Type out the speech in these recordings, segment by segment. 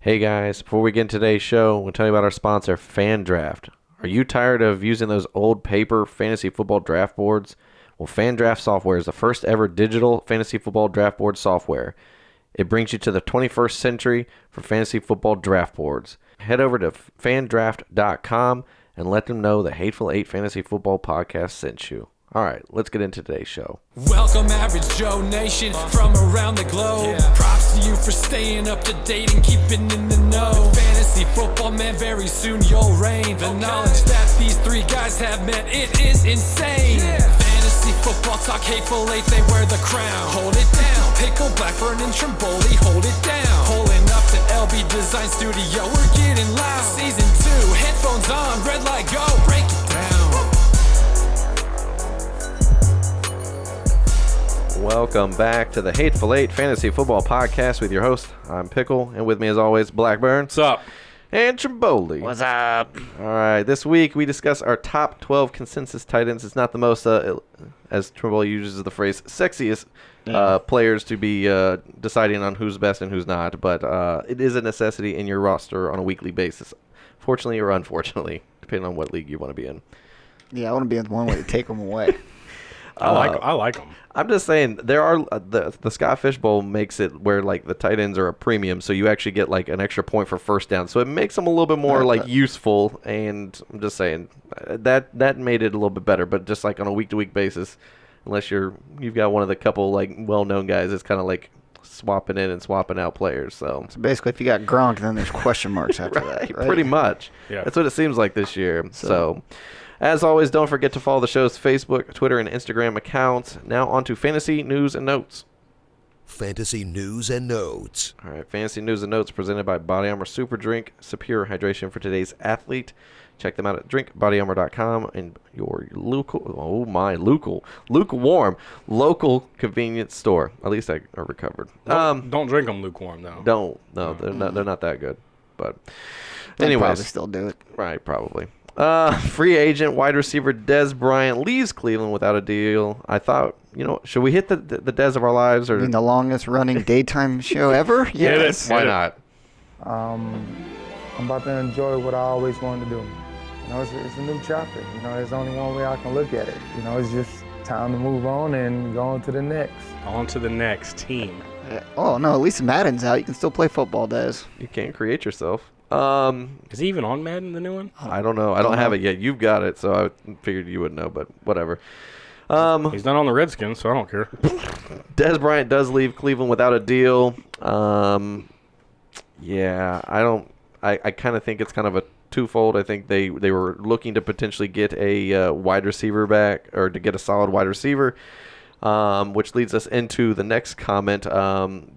Hey guys, before we get into today's show, we'll tell you about our sponsor, FanDraft. Are you tired of using those old paper fantasy football draft boards? Well, FanDraft software is the first ever digital fantasy football draft board software. It brings you to the 21st century for fantasy football draft boards. Head over to fandraft.com and let them know the Hateful Eight Fantasy Football Podcast sent you. All right, let's get into today's show. Welcome, Average Joe Nation, from around the globe. Props to you for staying up to date and keeping in the know. Fantasy football, man, very soon you'll reign. The knowledge that these three guys have, man, it is insane. Fantasy football talk, Hateful Eight, they wear the crown. Hold it down. Pickle, Blackburn, and Trimboli, hold it down. Pulling up to LB Design Studio, we're getting loud. Season 2, headphones on, red light go, break it down. Welcome back to the Hateful Eight Fantasy Football Podcast with your host. I'm Pickle, and with me as always, Blackburn. What's up? And Trimboli. What's up? All right, this week we discuss our top 12 consensus tight ends. It's not the most, as Trimboli uses the phrase, sexiest players to be deciding on who's best and who's not, but it is a necessity in your roster on a weekly basis, fortunately or unfortunately, depending on what league you want to be in. Yeah, I want to be in one way to take them away. I like them. I'm just saying there are the Scott Fish Bowl makes it where like the tight ends are a premium, so you actually get like an extra point for first down, so it makes them a little bit more like useful. And I'm just saying that made it a little bit better, but just like on a week to week basis, unless you've got one of the couple like well known guys, it's kind of like swapping in and swapping out players. So Basically, if you got Gronk, then there's question marks after that, right? Pretty much. Yeah. That's what it seems like this year. So as always, don't forget to follow the show's Facebook, Twitter, and Instagram accounts. Now on to Fantasy News and Notes. Fantasy News and Notes. All right, Fantasy News and Notes presented by Body Armor Super Drink, superior hydration for today's athlete. Check them out at drinkbodyarmor.com and your lukewarm local convenience store. At least I recovered. Don't drink them lukewarm, though. They're not that good. But They'd anyways, probably still do it. right, probably. Free agent wide receiver Dez Bryant leaves Cleveland without a deal. I thought, should we hit the Dez of our lives? Or I mean, the longest running daytime show ever? Yes. why not? I'm about to enjoy what I always wanted to do. It's a new chapter. There's only one way I can look at it. It's just time to move on and go on to the next. On to the next team. Oh, no, at least Madden's out. You can still play football, Des. You can't create yourself. Is he even on Madden, the new one? I don't know. I don't have it yet. You've got it, so I figured you would know, but whatever. He's not on the Redskins, so I don't care. Dez Bryant does leave Cleveland without a deal. I kind of think it's kind of a twofold. I think they were looking to potentially get a wide receiver back, or to get a solid wide receiver, which leads us into the next comment.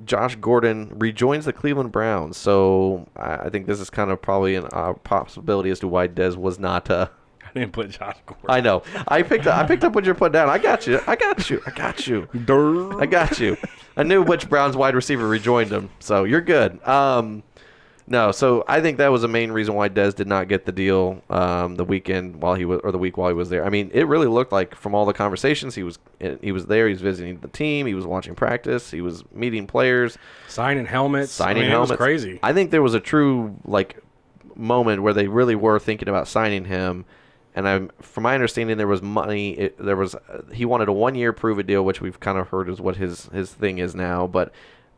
Josh Gordon rejoins the Cleveland Browns, so I think this is kind of probably a possibility as to why Dez was not. I didn't put Josh Gordon. I know. I picked up what you're putting down. I got you. I knew which Browns wide receiver rejoined him, so you're good. No, so I think that was the main reason why Dez did not get the deal the week while he was there. I mean, it really looked like from all the conversations he was there. He was visiting the team. He was watching practice. He was meeting players, Signing helmets. helmets. It was crazy. I think there was a true moment where they really were thinking about signing him. And from my understanding, there was money. He wanted a 1-year prove-it deal, which we've kind of heard is what his thing is now, but.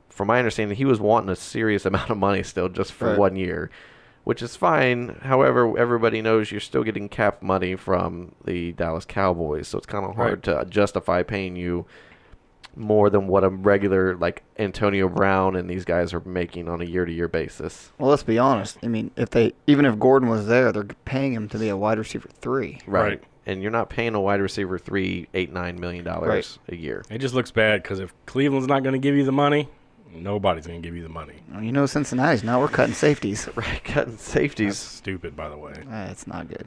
From my understanding, he was wanting a serious amount of money still just for 1 year, which is fine. However, everybody knows you're still getting cap money from the Dallas Cowboys, so it's kind of hard to justify paying you more than what a regular like Antonio Brown and these guys are making on a year-to-year basis. Well, let's be honest. I mean, even if Gordon was there, they're paying him to be a wide receiver 3. Right. And you're not paying a wide receiver $8-9 million a year. It just looks bad because if Cleveland's not going to give you the money, nobody's going to give you the money. Well, Cincinnati's now we're cutting safeties. Right, cutting safeties. That's stupid, by the way. It's not good.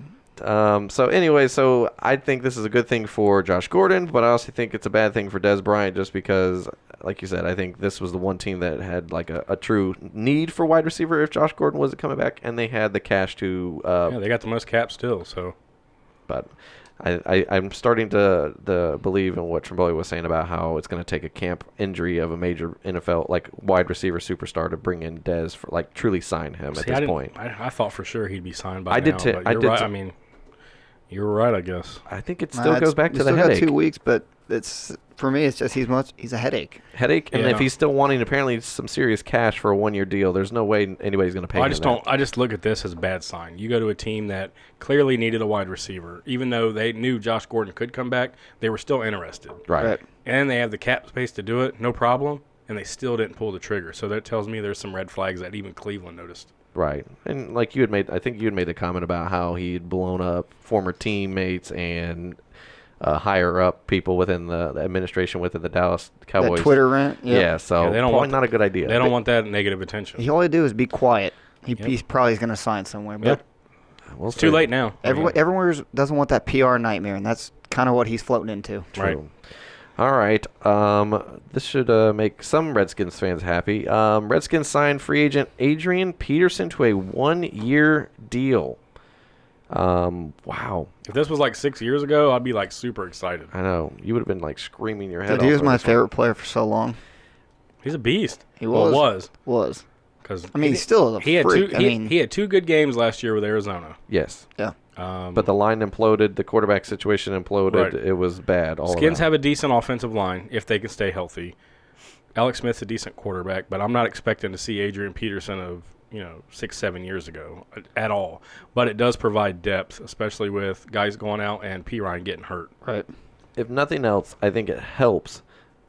So I think this is a good thing for Josh Gordon, but I also think it's a bad thing for Dez Bryant just because, like you said, I think this was the one team that had like a true need for wide receiver if Josh Gordon wasn't coming back, and they had the cash to. They got the most cap still, so. But I'm starting to believe in what Trimboli was saying about how it's going to take a camp injury of a major NFL like wide receiver superstar to bring in Dez for like truly sign him at this point. I thought for sure he'd be signed by I now. did too. But I you're did right. too. I mean, you were right, I guess. I think it still goes back to the still headache. Got 2 weeks, but it's for me. It's just he's a headache. Headache, and Yeah. if he's still wanting apparently some serious cash for a 1-year deal, there's no way anybody's going to pay I him just that. don't. I just look at this as a bad sign. You go to a team that clearly needed a wide receiver, even though they knew Josh Gordon could come back. They were still interested, Right. and they have the cap space to do it, no problem. And they still didn't pull the trigger. So that tells me there's some red flags that even Cleveland noticed. Right. And like I think you had made the comment about how he'd blown up former teammates and higher up people within the administration within the Dallas Cowboys. That Twitter rant. Yeah, so Yeah, they don't probably want not a good idea. They don't want that negative attention. All he do is be quiet. He's probably going to sign somewhere. But Yep. We'll It's too see. late now. everyone doesn't want that PR nightmare, and that's kind of what he's floating into. Right. True. All right. This should make some Redskins fans happy. Redskins signed free agent Adrian Peterson to a 1-year deal. Wow. If this was like 6 years ago, I'd be like super excited. I know. You would have been like screaming your head Dude, off. he was over my this one. favorite player for so long. He's a beast. He Well, was. was. Because I mean, he's still a he had freak. two. He had 2 good games last year with Arizona. Yes. Yeah. But the line imploded. The quarterback situation imploded. Right. It was bad. All Skins around. have a decent offensive line if they can stay healthy. Alex Smith's a decent quarterback, but I'm not expecting to see Adrian Peterson of 6-7 years ago at all. But it does provide depth, especially with guys going out and P. Ryan getting hurt. Right. If nothing else, I think it helps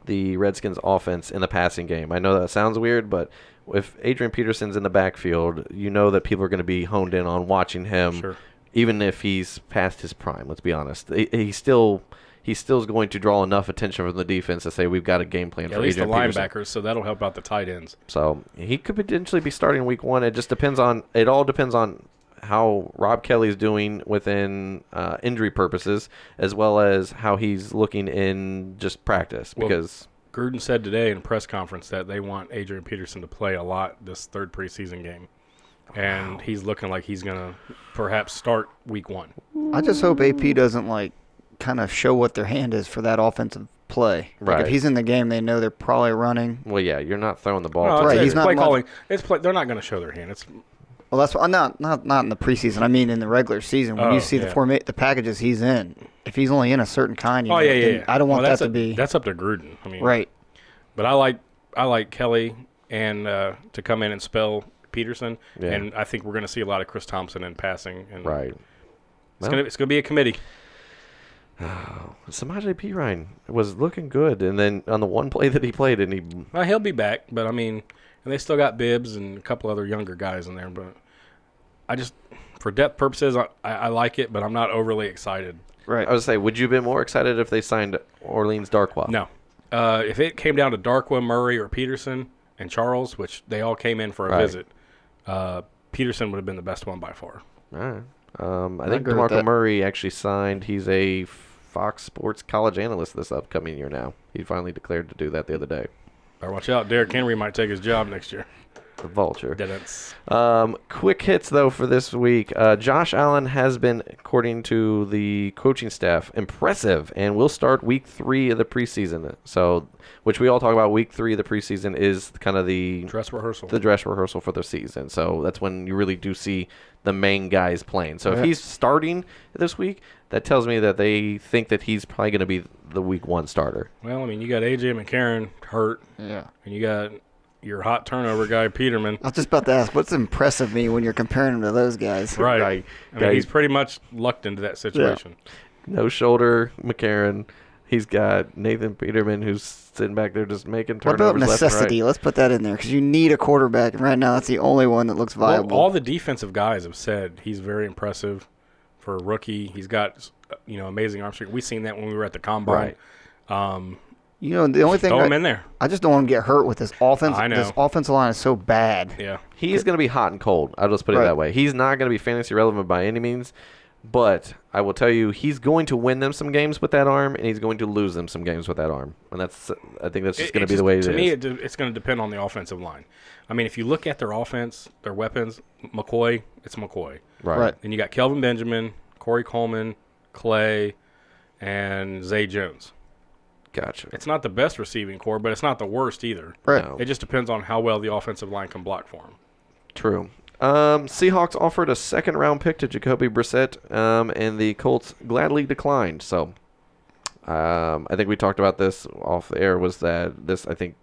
the Redskins offense in the passing game. I know that sounds weird, but if Adrian Peterson's in the backfield, you know that people are going to be honed in on watching him. Sure. Even if he's past his prime, let's be honest, he still is going to draw enough attention from the defense to say we've got a game plan Yeah, for at least the Adrian Peterson. linebackers, so that'll help out the tight ends. So he could potentially be starting week 1. It just depends on. It all depends on how Rob Kelly's doing within injury purposes, as well as how he's looking in just practice. Well, Because Gruden said today in a press conference that they want Adrian Peterson to play a lot this third preseason game. And he's looking like he's going to perhaps start week 1. I just hope AP doesn't kind of show what their hand is for that offensive play. Right. If he's in the game, they know they're probably running. well, yeah, you're not throwing the ball. No, to Right, the- he's not play much- calling. They're not going to show their hand. It's Well, that's what, not in the preseason. I mean, in the regular season, when Oh, you see yeah. the packages he's in. If he's only in a certain kind, yeah. then I don't want Well, that to be That's up to Gruden. I mean, right. But I like Kelly and to come in and spell Peterson, Yeah. and I think we're going to see a lot of Chris Thompson in passing. And right. It's going to be a committee. Samaje Perine was looking good, and then on the one play that he played, and he Well, he'll be back, but I mean, and they still got Bibbs and a couple other younger guys in there. But I just, for depth purposes, I like it, but I'm not overly excited. Right. I would say, would you have been more excited if they signed Orleans Darkwa? No. If it came down to Darkwa, Murray, or Peterson and Charles, which they all came in for a Right. visit, Peterson would have been the best one by far. All right. I think agree with DeMarco that. Murray actually signed. He's a Fox Sports college analyst this upcoming year now. He finally declared to do that the other day. Better watch out. Derrick Henry might take his job next year. The Vulture. Didn't. Quick hits, though, for this week. Josh Allen has been, according to the coaching staff, impressive and will start week 3 of the preseason. So, which we all talk about, week 3 of the preseason is kind of the Dress rehearsal. dress rehearsal for the season. So that's when you really do see the main guys playing. So if he's starting this week, that tells me that they think that he's probably going to be the week 1 starter. Well, I mean, you got A.J. McCarron hurt, Yeah. and you got your hot turnover guy, Peterman. I was just about to ask, what's impressive me when you're comparing him to those guys? Right. Right. I mean, he's pretty much lucked into that situation. No shoulder, McCarron. He's got Nathan Peterman, who's sitting back there just making What turnovers about left and necessity? right. Let's put that in there because you need a quarterback, and right now that's the only one that looks Well, viable. all the defensive guys have said he's very impressive for a rookie. He's got, amazing arm strength. We seen that when we were at the combine. Right. The only thing Throw him in there. I just don't want him to get hurt with this offense. I know. This offensive line is so bad. Yeah. He's going to be hot and cold. I'll just put it Right. that way. He's not going to be fantasy relevant by any means, but I will tell you he's going to win them some games with that arm, and he's going to lose them some games with that arm. And I think that's just going to be the way it is. To me, it's going to depend on the offensive line. I mean, if you look at their offense, their weapons, McCoy, it's McCoy. Right. Right. Then you got Kelvin Benjamin, Corey Coleman, Clay, and Zay Jones. Gotcha. It's not the best receiving core, but it's not the worst either. Right. No. It just depends on how well the offensive line can block for him. True. Seahawks offered a second-round pick to Jacoby Brissett, and the Colts gladly declined. So, I think we talked about this off the air. Was that this? I think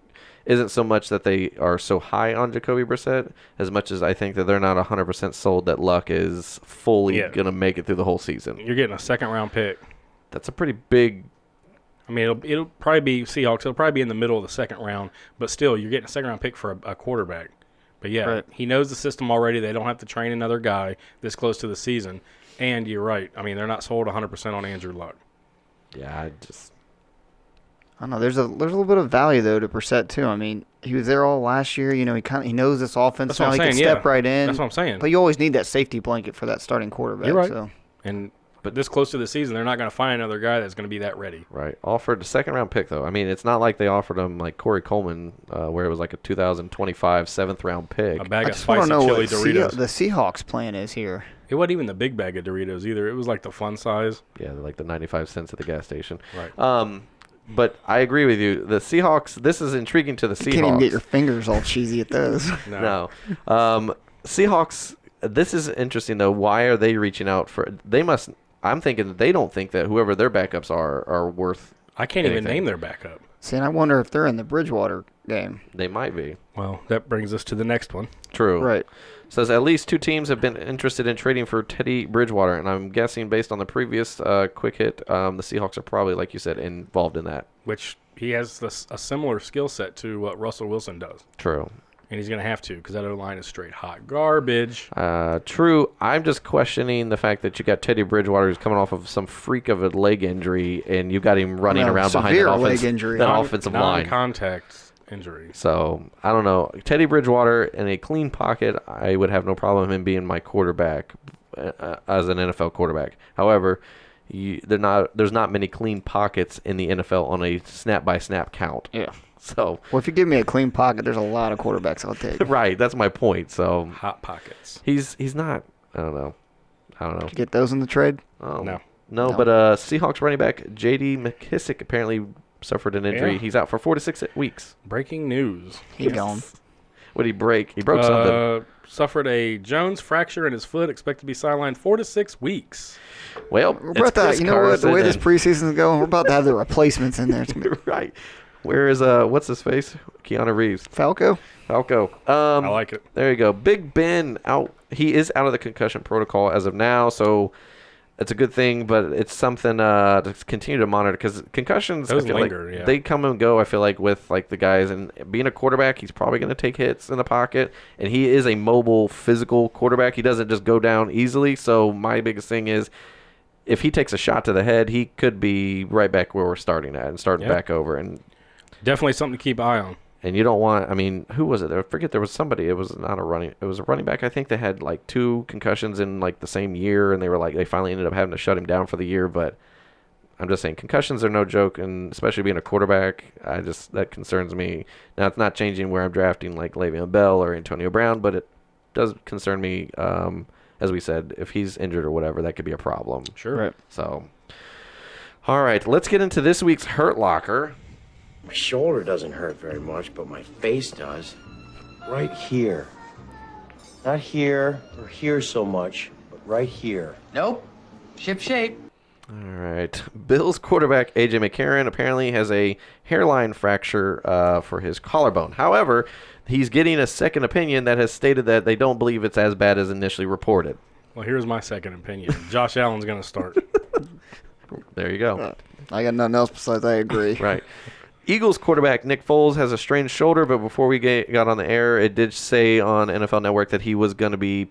isn't so much that they are so high on Jacoby Brissett, as much as I think that they're not 100% sold that Luck is fully Yeah. going to make it through the whole season. You're getting a second-round pick. That's a pretty big. I mean, it'll probably be Seahawks. It'll probably be in the middle of the second round, but still, you're getting a second-round pick for a quarterback. But, yeah, Right. he knows the system already. They don't have to train another guy this close to the season. And you're right. I mean, they're not sold 100% on Andrew Luck. Yeah, I just. I don't know. There's a little bit of value though to Brissett too. I mean, he was there all last year. You know, he knows this offense That's now. what He I'm can saying, step yeah. right in. That's what I'm saying. But you always need that safety blanket for that starting quarterback. You're right. So. But this close to the season, they're not going to find another guy that's going to be that ready. Right. Offered a second-round pick, though. I mean, it's not like they offered him like Corey Coleman, where it was like a 2025 seventh-round pick. A bag I of just want to spicy know chili what Doritos. the Seahawks plan is here. It wasn't even the big bag of Doritos either. It was like the fun size. Yeah, like the 95 cents at the gas station. Right. But I agree with you. The Seahawks, this is intriguing to the Seahawks. You can't even get your fingers all cheesy at those. No. Seahawks, this is interesting, though. Why are they reaching out for – they must – I'm thinking that they don't think that whoever their backups are worth I can't even anything. name their backup. See, and I wonder if they're in the Bridgewater game. They might be. Well, that brings us to the next one. True. Right. Says at least two teams have been interested in trading for Teddy Bridgewater, and I'm guessing based on the previous quick hit, the Seahawks are probably, like you said, involved in that. Which he has a similar skill set to what Russell Wilson does. True. And he's going to have to because that O-line is straight hot garbage. True. I'm just questioning the fact that you got Teddy Bridgewater who's coming off of some freak of a leg injury, and you got him running No, around behind severe that, leg injury. that offensive line. Non-contact injury. So, I don't know. Teddy Bridgewater in a clean pocket, I would have no problem him being my quarterback as an NFL quarterback. However, there's not many clean pockets in the NFL on a snap-by-snap count. Yeah. So, Well, if you give me a clean pocket, there's a lot of quarterbacks I'll take. right, that's my point. So, Hot pockets. he's not, I don't know. Did you get those in the trade? No. No, No. but Seahawks running back J.D. McKissick apparently suffered an injury. Yeah. He's out for 4 to 6 weeks. Breaking news. He gone. What did he break? He broke something. Suffered a Jones fracture in his foot. Expected to be sidelined 4 to 6 weeks. Well, We're it's about to, Chris you know what? The way Carson this and- preseason's going, we're about to have the replacements in there. It's gonna be right. Where is what's his face? Keanu Reeves. Falco. Falco. I like it. There you go. Big Ben out. He is out of the concussion protocol as of now, so it's a good thing. But it's something to continue to monitor because concussions, Those I feel linger, like, yeah. they come and go. I feel like with like the guys and being a quarterback, he's probably going to take hits in the pocket, and he is a mobile, physical quarterback. He doesn't just go down easily. So my biggest thing is, if he takes a shot to the head, he could be right back where we're starting at and starting Yep. back over. And Definitely something to keep an eye on. you don't want. I mean, who was it? I forget. There was somebody. It was not a running. It was a running back. I think they had like 2 concussions in like the same year, and they finally ended up having to shut him down for the year. But I'm just saying, concussions are no joke, and especially being a quarterback, that concerns me. Now it's not changing where I'm drafting like Le'Veon Bell or Antonio Brown, but it does concern me. As we said, if he's injured or whatever, that could be a problem. Sure. Right. So, all right, let's get into this week's Hurt Locker. My shoulder doesn't hurt very much, but my face does. Right here. Not here or here so much, but right here. Nope. Ship shape. All right. Bills quarterback A.J. McCarron apparently has a hairline fracture for his collarbone. However, he's getting a second opinion that has stated that they don't believe it's as bad as initially reported. Well, here's my second opinion. Josh Allen's going to start. There you go. I got nothing else besides I agree. Right. Eagles quarterback Nick Foles has a strained shoulder, but before we got on the air, it did say on NFL Network that he was going to be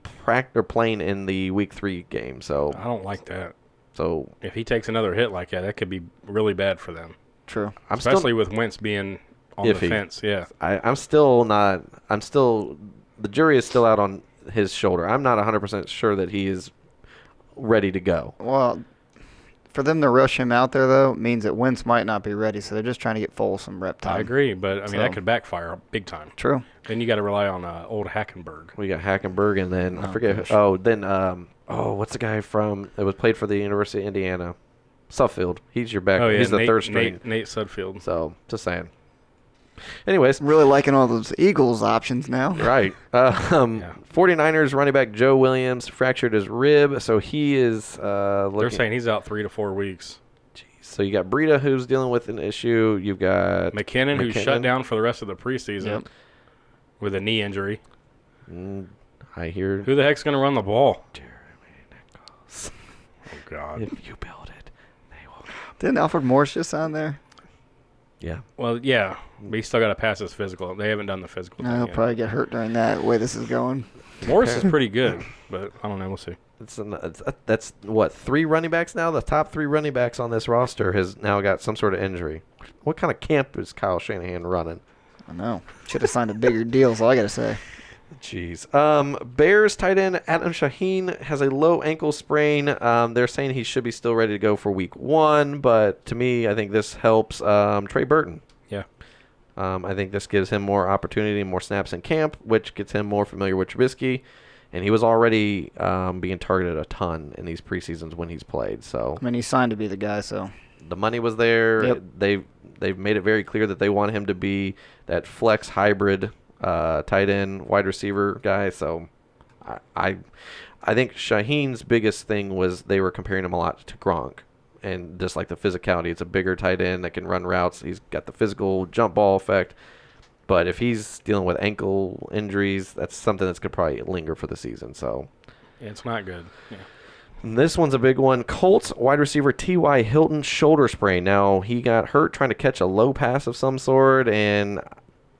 playing in the Week 3 game. So, I don't like that. so If he takes another hit like that could be really bad for them. True. I'm Especially with Wentz being on iffy. the fence. Yeah. I'm still not. The jury is still out on his shoulder. I'm not 100% sure that he is ready to go. Well, For them to rush him out there, though, means that Wentz might not be ready, so they're just trying to get Foles some rep time. I agree, but, I mean, that So- could backfire big time. True. Then you got to rely on old Hackenberg. We got Hackenberg, and then I Oh, forget. gosh. What's the guy from that was played for the University of Indiana? Suffield. He's your back. Oh, yeah, He's the Nate, third string. Nate Sudfield. So just saying. Anyways, I'm really liking all those Eagles options now. right. 49ers running back Joe Williams fractured his rib, so he is looking. They're saying he's out 3 to 4 weeks. So you got Breida, who's dealing with an issue. You've got McKinnon, who's shut McKinnon. down for the rest of the preseason Yep. with a knee injury. I hear Who the heck's going to run the ball? Jeremy Nichols. Oh, God. If you build it, they will come. Didn't Alfred Morris just on there? Yeah. Well, yeah, but he's still got to pass his physical. They haven't done the physical. No, thing he'll yet. probably get hurt during that, the way this is going. Morris is pretty good, but I don't know. We'll see. That's what, 3 running backs now? The top 3 running backs on this roster has now got some sort of injury. What kind of camp is Kyle Shanahan running? I know. Should have signed a bigger deal, is all I got to say. Jeez. Bears tight end Adam Shaheen has a low ankle sprain. They're saying he should be still ready to go for week 1, but to me, I think this helps Trey Burton. Yeah. I think this gives him more opportunity, more snaps in camp, which gets him more familiar with Trubisky. And he was already being targeted a ton in these preseasons when he's played. So I mean, he signed to be the guy, so. the money was there. Yep. They've made it very clear that they want him to be that flex hybrid tight end wide receiver guy. So I think Shaheen's biggest thing was they were comparing him a lot to Gronk. And just like the physicality, it's a bigger tight end that can run routes. He's got the physical jump ball effect. But if he's dealing with ankle injuries, that's something that's going to probably linger for the season. So Yeah, it's not good. Yeah. this one's a big one. Colts wide receiver T.Y. Hilton shoulder sprain. Now, he got hurt trying to catch a low pass of some sort, and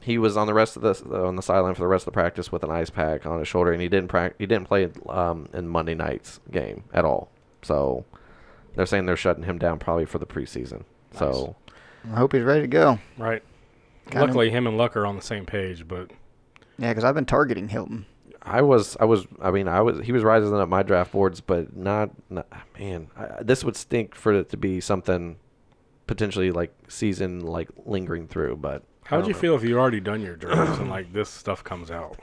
he was on the sideline for the rest of the practice with an ice pack on his shoulder, and he didn't play in Monday night's game at all. So they're saying they're shutting him down probably for the preseason. Nice. So I hope he's ready to go. Right. Kinda- Luckily, him and Luck are on the same page, but Yeah, because I've been targeting Hilton. he was rising up my draft boards, but not man. This would stink for it to be something potentially like season like lingering through. But how would you feel if you already done your drafts and like this stuff comes out?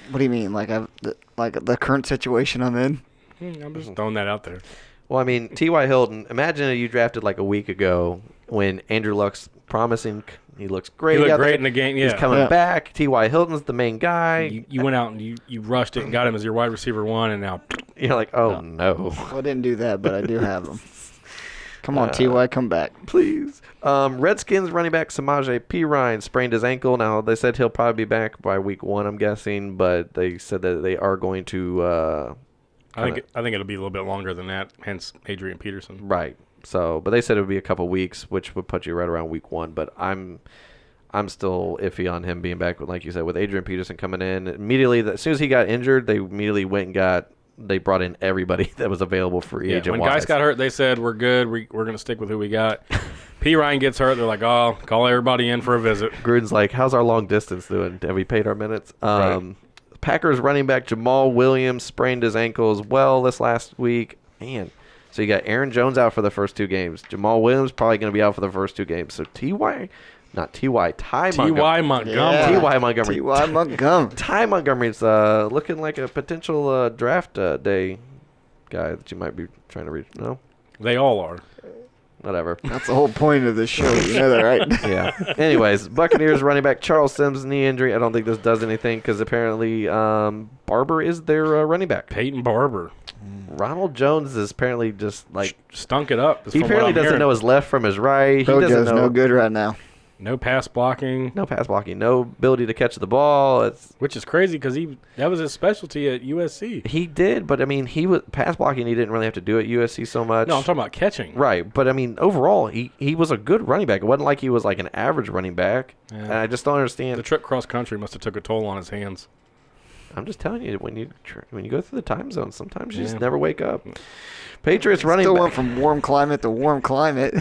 What do you mean? Like the current situation I'm in? I'm just throwing that out there. Well, I mean, T.Y. Hilton. Imagine if you drafted like a week ago when Andrew Luck's promising. He looks great. He looked out great there. in the game. He's Yeah. coming Yeah. back. T.Y. Hilton's the main guy. You went out and you rushed it and got him as your wide receiver 1, and now You're like, oh no. Well, I didn't do that, but I do have him. Come on, Ty, come back. Please. Redskins running back Samaje Perine sprained his ankle. Now, they said he'll probably be back by week 1, I'm guessing, but they said that they are going to I think it'll be a little bit longer than that. Hence Adrian Peterson. right. So, but they said it would be a couple weeks, which would put you right around week 1, but I'm still iffy on him being back, like you said, with Adrian Peterson coming in. Immediately, as soon as he got injured, they immediately went and they brought in everybody that was available free Yeah, agent when guys got hurt, they said we're good. We're going to stick with who we got. P. Ryan gets hurt. They're like, oh, call everybody in for a visit. Gruden's like, how's our long distance doing? Have we paid our minutes? Right. Packers running back Jamal Williams sprained his ankle as well this last week. Man. So you got Aaron Jones out for the first 2 games. Jamal Williams probably going to be out for the first 2 games. So Ty T.Y. Montgomery. Yeah. T.Y. Montgomery. T.Y. Montgomery. Ty Montgomery's looking like a potential draft day guy that you might be trying to reach. No? They all are. Whatever. That's the whole point of this show. You know that, right? Yeah. Anyways, Buccaneers running back Charles Sims knee injury. I don't think this does anything because apparently Barber is their running back. Peyton Barber. Ronald Jones is apparently just like Stunk it up. he apparently doesn't know his left from his right. He doesn't Rojo's know no good right now. No pass blocking. no pass blocking, no ability to catch the ball. Which is crazy because that was his specialty at USC. He did, but I mean, he was pass blocking. He didn't really have to do at USC so much. No, I'm talking about catching. Right, but I mean, overall, he was a good running back. It wasn't like he was like an average running back. Yeah. And I just don't understand. The trip cross country must have took a toll on his hands. I'm just telling you, when you go through the time zone, sometimes you just Yeah. never wake up. Patriots running Still back. went from warm climate to warm climate.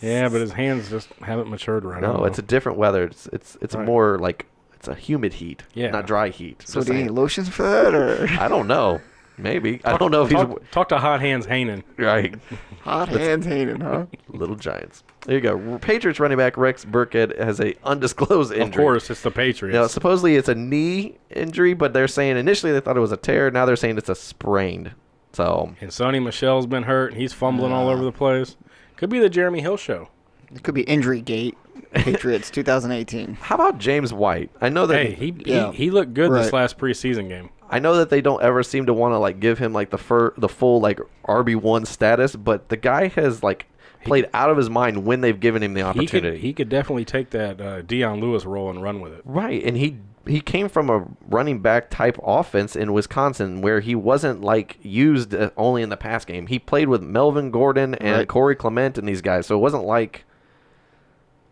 Yeah, but his hands just haven't matured right now. No, it's a different weather. It's Right. more like it's a humid heat, Yeah. not dry heat. So Just do you need saying. lotions for that, or? I don't know. Maybe. I don't know if he's Talk to Hot Hands Hanen. right. Hot hands Hayden, huh? Little Giants. There you go. Patriots running back Rex Burkhead has a undisclosed injury. Of course, it's the Patriots. Now, supposedly it's a knee injury, but they're saying initially they thought it was a tear. Now they're saying it's a sprained. So And Sonny Michel's been hurt, and he's fumbling all over the place. Could be the Jeremy Hill show. It could be injury gate. Patriots 2018. how about James White? I know that Hey, he looked good this Right. last preseason game. I know that they don't ever seem to want to like give him like the full like RB1 status, but the guy has like played out of his mind when they've given him the opportunity. He could definitely take that Deion Lewis role and run with it. Right, and he came from a running back type offense in Wisconsin where he wasn't like used only in the pass game. He played with Melvin Gordon and Right. Corey Clement and these guys, so it wasn't like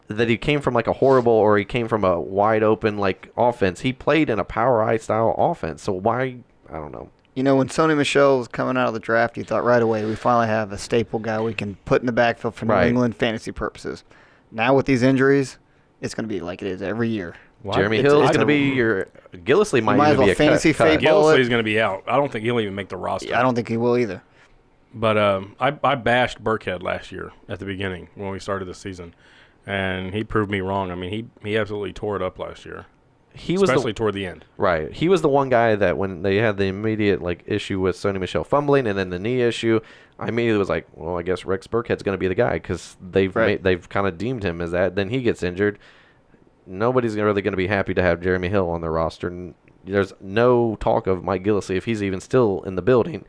that he came from like a horrible or he came from a wide open like offense. He played in a power I style offense. So why? I don't know. You know, when Sony Michel was coming out of the draft, you thought right away we finally have a staple guy we can put in the backfield for New Right. England fantasy purposes. Now with these injuries, it's going to be like it is every year. Jeremy It's- Hill is it's going to gonna- be your Gillisley might might as even well be a fantasy cut. fade ball. Gillisley's going to be out. I don't think he'll even make the roster. I don't think he will either. But I bashed Burkhead last year at the beginning when we started the season, and he proved me wrong. I mean, he absolutely tore it up last year, He was especially toward the end. right. He was the one guy that when they had the immediate like issue with Sony Michel fumbling and then the knee issue, I immediately was like, well, I guess Rex Burkhead's going to be the guy because they've kind of deemed him as that. Then he gets injured. Nobody's really going to be happy to have Jeremy Hill on the roster. And there's no talk of Mike Gillisley if he's even still in the building.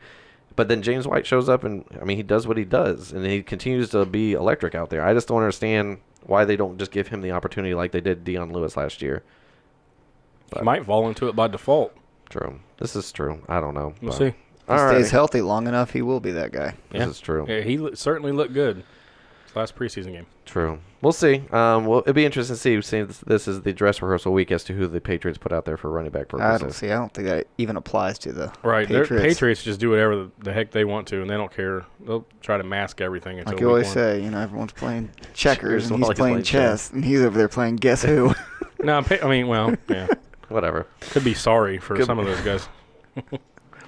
But then James White shows up and, I mean, he does what he does. And he continues to be electric out there. I just don't understand why they don't just give him the opportunity like they did Deion Lewis last year. He might fall into it by default. True. This is true. I don't know. We'll but- see. If he All stays right. healthy long enough, he will be that guy. This is true. Yeah, he certainly looked good his last preseason game. True. We'll see. Well, it'd be interesting to see since this is the dress rehearsal week as to who the Patriots put out there for running back purposes. I don't think that even applies to the Right. Patriots. Patriots just do whatever the heck they want to, and they don't care. They'll try to mask everything until Like you week always one. say, everyone's playing checkers and while he's he's playing playing chess, and he's over there playing guess who. No, I mean, well, yeah. Whatever. Could be sorry for Could some of those guys.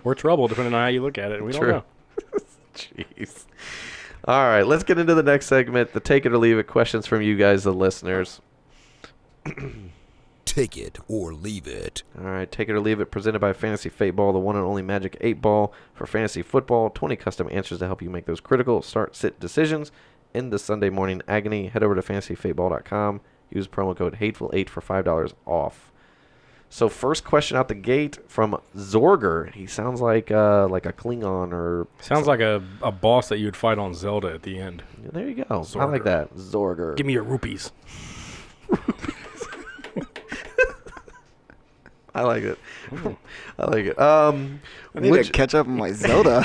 Or trouble, depending on how you look at it. We True. don't know. Jeez. All right, let's get into the next segment, the take it or leave it questions from you guys, the listeners. Take it or leave it. All right, take it or leave it, presented by Fantasy Fate Ball, the one and only Magic 8 Ball for fantasy football. 20 custom answers to help you make those critical start-sit decisions in the Sunday morning agony. Head over to fantasyfateball.com. Use promo code HATEFUL8 for $5 off. So first question out the gate from Zorger. He sounds like a Klingon or... Sounds like a boss that you would fight on Zelda at the end. There you go. I Zorger. like that. Zorger. Give me your rupees. I like it. I like it. I need to catch up on my Zelda.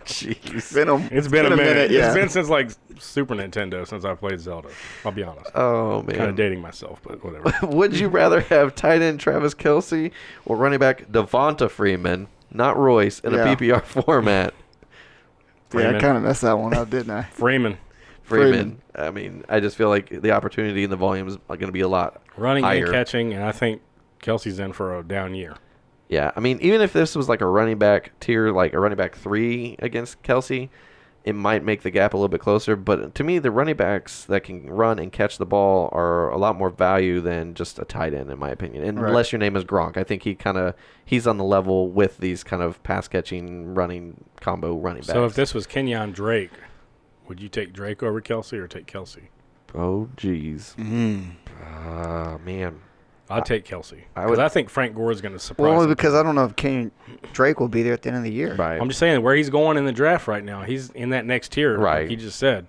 Jeez. It's been a minute. Yeah. It's been since like Super Nintendo since I played Zelda. I'll be honest. Oh, man. Kind of dating myself, but whatever. Would you rather have tight end Travis Kelce or running back Devonta Freeman, not Royce, in Yeah. a PPR format? Yeah, I Freeman. kind of messed that one up, didn't I? Freeman. Freeman. I mean, I just feel like the opportunity and the volume is going to be a lot Running higher. and catching, and I think Kelsey's in for a down year. Yeah, I mean, even if this was like a running back tier, like a running back 3 against Kelce, it might make the gap a little bit closer. But to me, the running backs that can run and catch the ball are a lot more value than just a tight end, in my opinion. And Right. unless your name is Gronk, I think he's on the level with these kind of pass catching, running combo running backs. So if this was Kenyon Drake, would you take Drake over Kelsey or take Kelsey? Oh, jeez. Man. I'd take Kelsey. I Because would- I think Frank Gore is going to surprise Well, only him. because I don't know if Kenny Drake will be there at the end of the year. Right. I'm just saying where he's going in the draft right now. He's in that next tier. Right. Like he just said.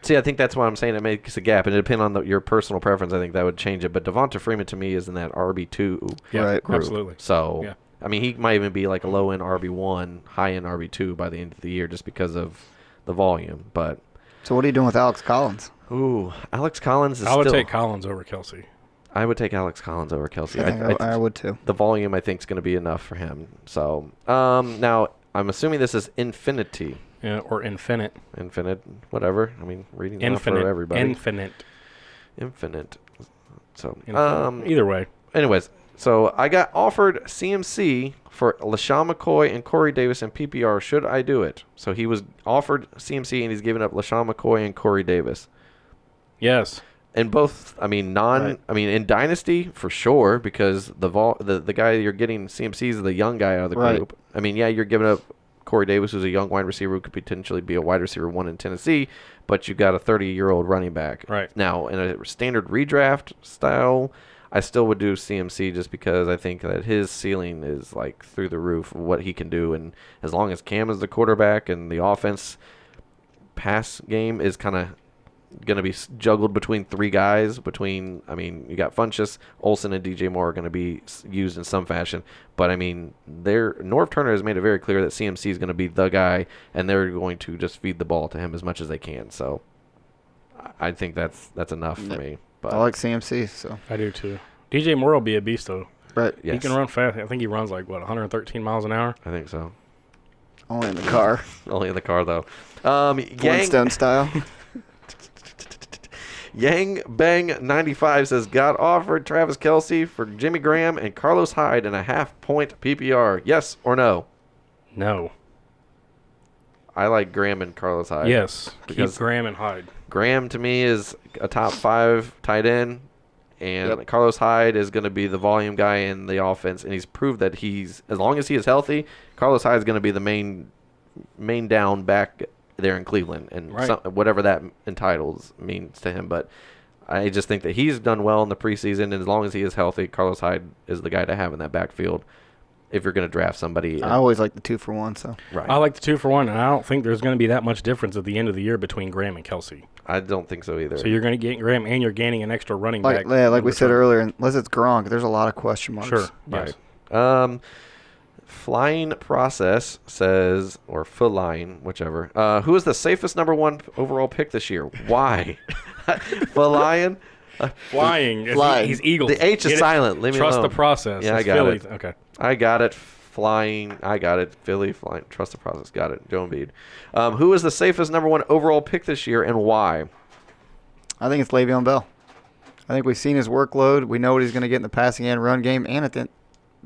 See, I think that's what I'm saying. It makes a gap, and it depends on your personal preference. I think that would change it. But Devonta Freeman to me is in that RB2 Yeah, Right. group. absolutely. So, Yeah. I mean, he might even be like a low end RB1, high end RB2 by the end of the year, just because of the volume. But So what are you doing with Alex Collins? Alex Collins is I would still. take Collins over Kelsey. I would take Alex Collins over Kelsey. I think I would too. The volume, I think, is going to be enough for him. So, now I'm assuming this is Infinity, Yeah, or Infinite. whatever. I mean, reading that Infinite. for everybody. Infinite. Infinite. So, Infinite. Either way. anyways, So I got offered CMC for LaShawn McCoy and Corey Davis in PPR. Should I do it? So he was offered CMC and he's given up LaShawn McCoy and Corey Davis. Yes. In both, I mean, in Dynasty for sure, because the guy you're getting CMC is the young guy out of the Right. group. I mean, yeah, you're giving up Corey Davis, who's a young wide receiver who could potentially be a wide receiver 1 in Tennessee, but you got a 30-year-old running back. Right. Now, in a standard redraft style, I still would do CMC just because I think that his ceiling is like through the roof of what he can do, and as long as Cam is the quarterback and the offense pass game is kind of going to be juggled between three guys. You got Funchess, Olsen, and DJ Moore are going to be used in some fashion. But, I mean, Norv Turner has made it very clear that CMC is going to be the guy, and they're going to just feed the ball to him as much as they can. So, I think that's enough for me. But I like CMC, so. I do too. DJ Moore will be a beast, though. Right. yes, He can run fast. I think he runs 113 miles an hour. I think so. Only in the car. Only in the car, though. Flintstone style. Yang Bang 95 says, got offered Travis Kelce for Jimmy Graham and Carlos Hyde in a half-point PPR. Yes or no? No. I like Graham and Carlos Hyde. Yes. Keep Because Graham and Hyde. Graham, to me, is a top 5 tight end, and Carlos Hyde is going to be the volume guy in the offense, and he's proved that as long as he is healthy, Carlos Hyde is going to be the main down back there in Cleveland, and whatever that means to him. But I just think that he's done well in the preseason, and as long as he is healthy, Carlos Hyde is the guy to have in that backfield if you're going to draft somebody. I always like the 2-for-1, so. Right. I like the 2-for-1, and I don't think there's going to be that much difference at the end of the year between Graham and Kelce. I don't think so either. So you're going to get Graham, and you're gaining an extra running Like back. we said earlier, unless it's Gronk, there's a lot of question marks. Sure. Right. Yes. Flying Process says, or Feline, whichever. Who is the safest number 1 overall pick this year? Why? Feline? Flying. Flying. He's Eagles. The H is Get it? silent. Leave me Trust alone. the process. Yeah, It's I got Philly. it. Okay. I got it. Flying. I got it. Philly. Flying. Trust the process. Got it. Joe Embiid. Who is the safest number 1 overall pick this year and why? I think it's Le'Veon Bell. I think we've seen his workload. We know what he's going to get in the passing and run game, and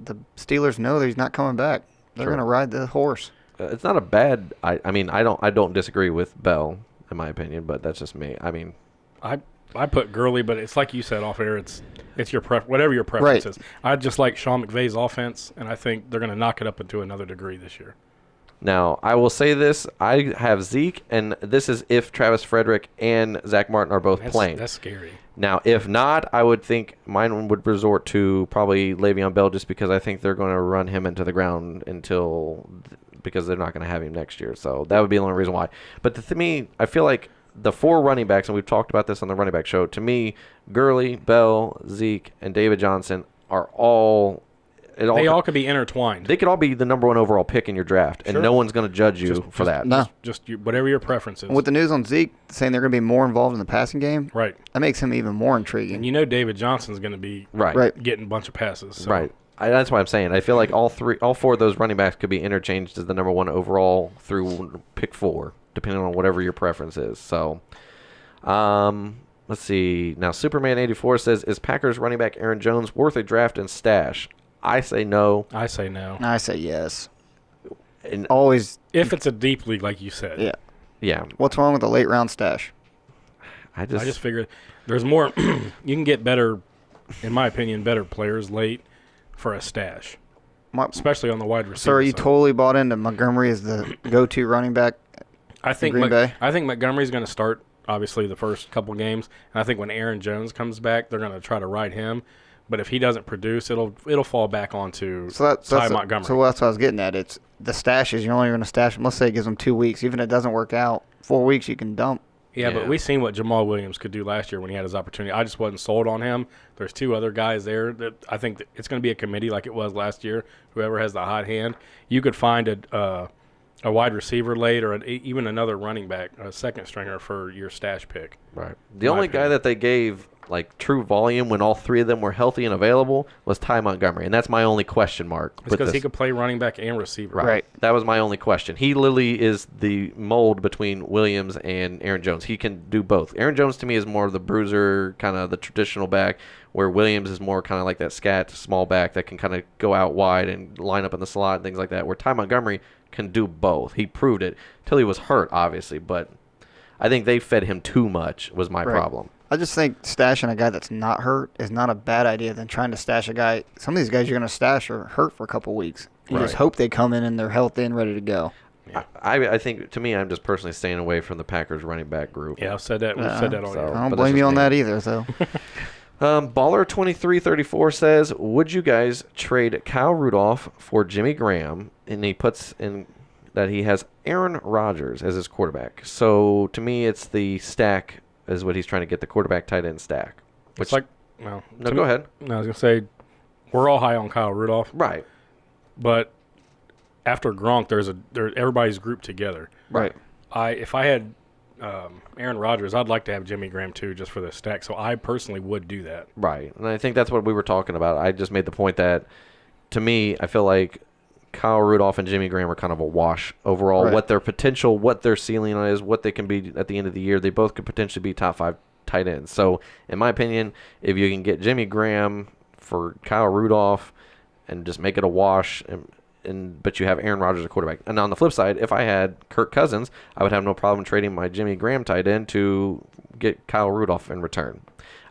the Steelers know that he's not coming back. They're Sure. going to ride the horse. It's not a bad. I don't disagree with Bell in my opinion, but that's just me. I mean, I put Gurley, but it's like you said off air. It's your whatever your preference is. I just like Sean McVay's offense, and I think they're going to knock it up into another degree this year. now I will say this: I have Zeke, and this is if Travis Frederick and Zach Martin are both playing. That's scary. Now, if not, I would think mine would resort to probably Le'Veon Bell, just because I think they're going to run him into the ground because they're not going to have him next year. So that would be the only reason why. But to me, I feel like the 4 running backs, and we've talked about this on the running back show, to me, Gurley, Bell, Zeke, and David Johnson are all... They all could be intertwined. They could all be the number 1 overall pick in your draft, and no one's going to judge you for that. No. Just whatever your preference is. With the news on Zeke saying they're going to be more involved in the passing game, Right. that makes him even more intriguing. And you know David Johnson's going to be Right. getting a bunch of passes. So. Right. That's what I'm saying. I feel like all 4 of those running backs could be interchanged as the number 1 overall through pick 4, depending on whatever your preference is. So, let's see. Now, Superman84 says, is Packers running back Aaron Jones worth a draft and stash? I say no. I say no. I say yes. And Always, If it's a deep league, like you said. yeah. yeah, What's wrong with the late round stash? I I just just figured there's more. You can get better, in my opinion, better players late for a stash, especially on the wide receiver. So are you side. totally bought into Montgomery as the go-to running back? I think Green Bay? I think Montgomery's going to start obviously the first couple games, and I think when Aaron Jones comes back, they're going to try to ride him. But if he doesn't produce, it'll fall back onto Ty Montgomery. So that's what I was getting at. It's the stashes. You're only going to stash them. Let's say it gives them 2 weeks. Even if it doesn't work out, 4 weeks you can dump. Yeah, Yeah. but we've seen what Jamal Williams could do last year when he had his opportunity. I just wasn't sold on him. There's 2 other guys there that I think that it's going to be a committee like it was last year. Whoever has the hot hand, you could find a wide receiver late or even another running back, a second stringer for your stash pick. right. The only guy that they gave like true volume when all three of them were healthy and available was Ty Montgomery, and that's my only question mark. It's because he could play running back and receiver. Right. That was my only question. He literally is the mold between Williams and Aaron Jones. He can do both. Aaron Jones to me is more of the bruiser, kind of the traditional back, where Williams is more kind of like that scat small back that can kind of go out wide and line up in the slot and things like that, where Ty Montgomery can do both. He proved it till he was hurt, obviously, but I think they fed him too much was my problem. I just think stashing a guy that's not hurt is not a bad idea than trying to stash a guy. Some of these guys you're going to stash are hurt for a couple weeks. You just hope they come in and they're healthy and ready to go. Yeah. I think, to me, I'm just personally staying away from the Packers running back group. Yeah, I've said that. We've said that all year. I don't but blame that's you on just me. that either, though. Baller2334 says, would you guys trade Kyle Rudolph for Jimmy Graham? And he puts in that he has Aaron Rodgers as his quarterback. So, to me, it's the stack is what he's trying to get, the quarterback tight end stack. It's like, well, No, go ahead. No, I was going to say, we're all high on Kyle Rudolph. Right. But after Gronk, everybody's grouped together. Right. If I had Aaron Rodgers, I'd like to have Jimmy Graham too, just for the stack. So I personally would do that. Right. And I think that's what we were talking about. I just made the point that, to me, I feel like Kyle Rudolph and Jimmy Graham are kind of a wash overall. Right. What their potential, what their ceiling is, what they can be at the end of the year. They both could potentially be top 5 tight ends. So, in my opinion, if you can get Jimmy Graham for Kyle Rudolph and just make it a wash, but you have Aaron Rodgers as quarterback. And on the flip side, if I had Kirk Cousins, I would have no problem trading my Jimmy Graham tight end to get Kyle Rudolph in return.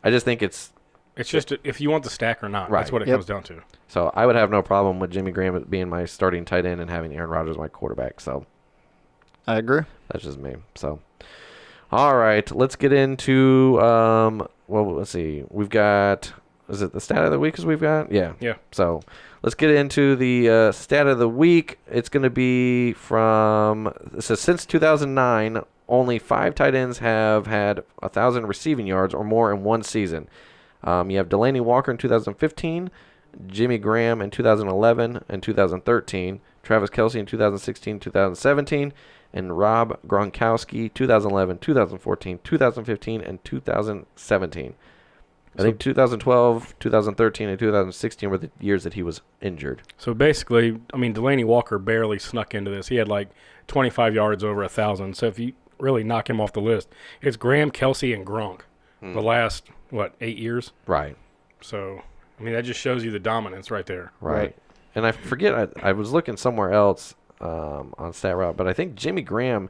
I just think it's just if you want the stack or not. Right. That's what it Yep. comes down to. so I would have no problem with Jimmy Graham being my starting tight end and having Aaron Rodgers my quarterback. So I agree. that's just me. So, all right, let's get into let's see. We've got, is it the stat of the week? We've got Yeah. So let's get into the stat of the week. It's going to be since 2009, only 5 tight ends have had 1,000 receiving yards or more in one season. You have Delaney Walker in 2015, Jimmy Graham in 2011 and 2013, Travis Kelce in 2016, 2017, and Rob Gronkowski 2011, 2014, 2015, and 2017. I think 2012, 2013, and 2016 were the years that he was injured. So basically, I mean, Delaney Walker barely snuck into this. He had like 25 yards over 1,000. So if you really knock him off the list, it's Graham, Kelce, and Gronk. The last, 8 years? Right. So, I mean, that just shows you the dominance right there. Right. And I forget, I was looking somewhere else on StatRoute, but I think Jimmy Graham,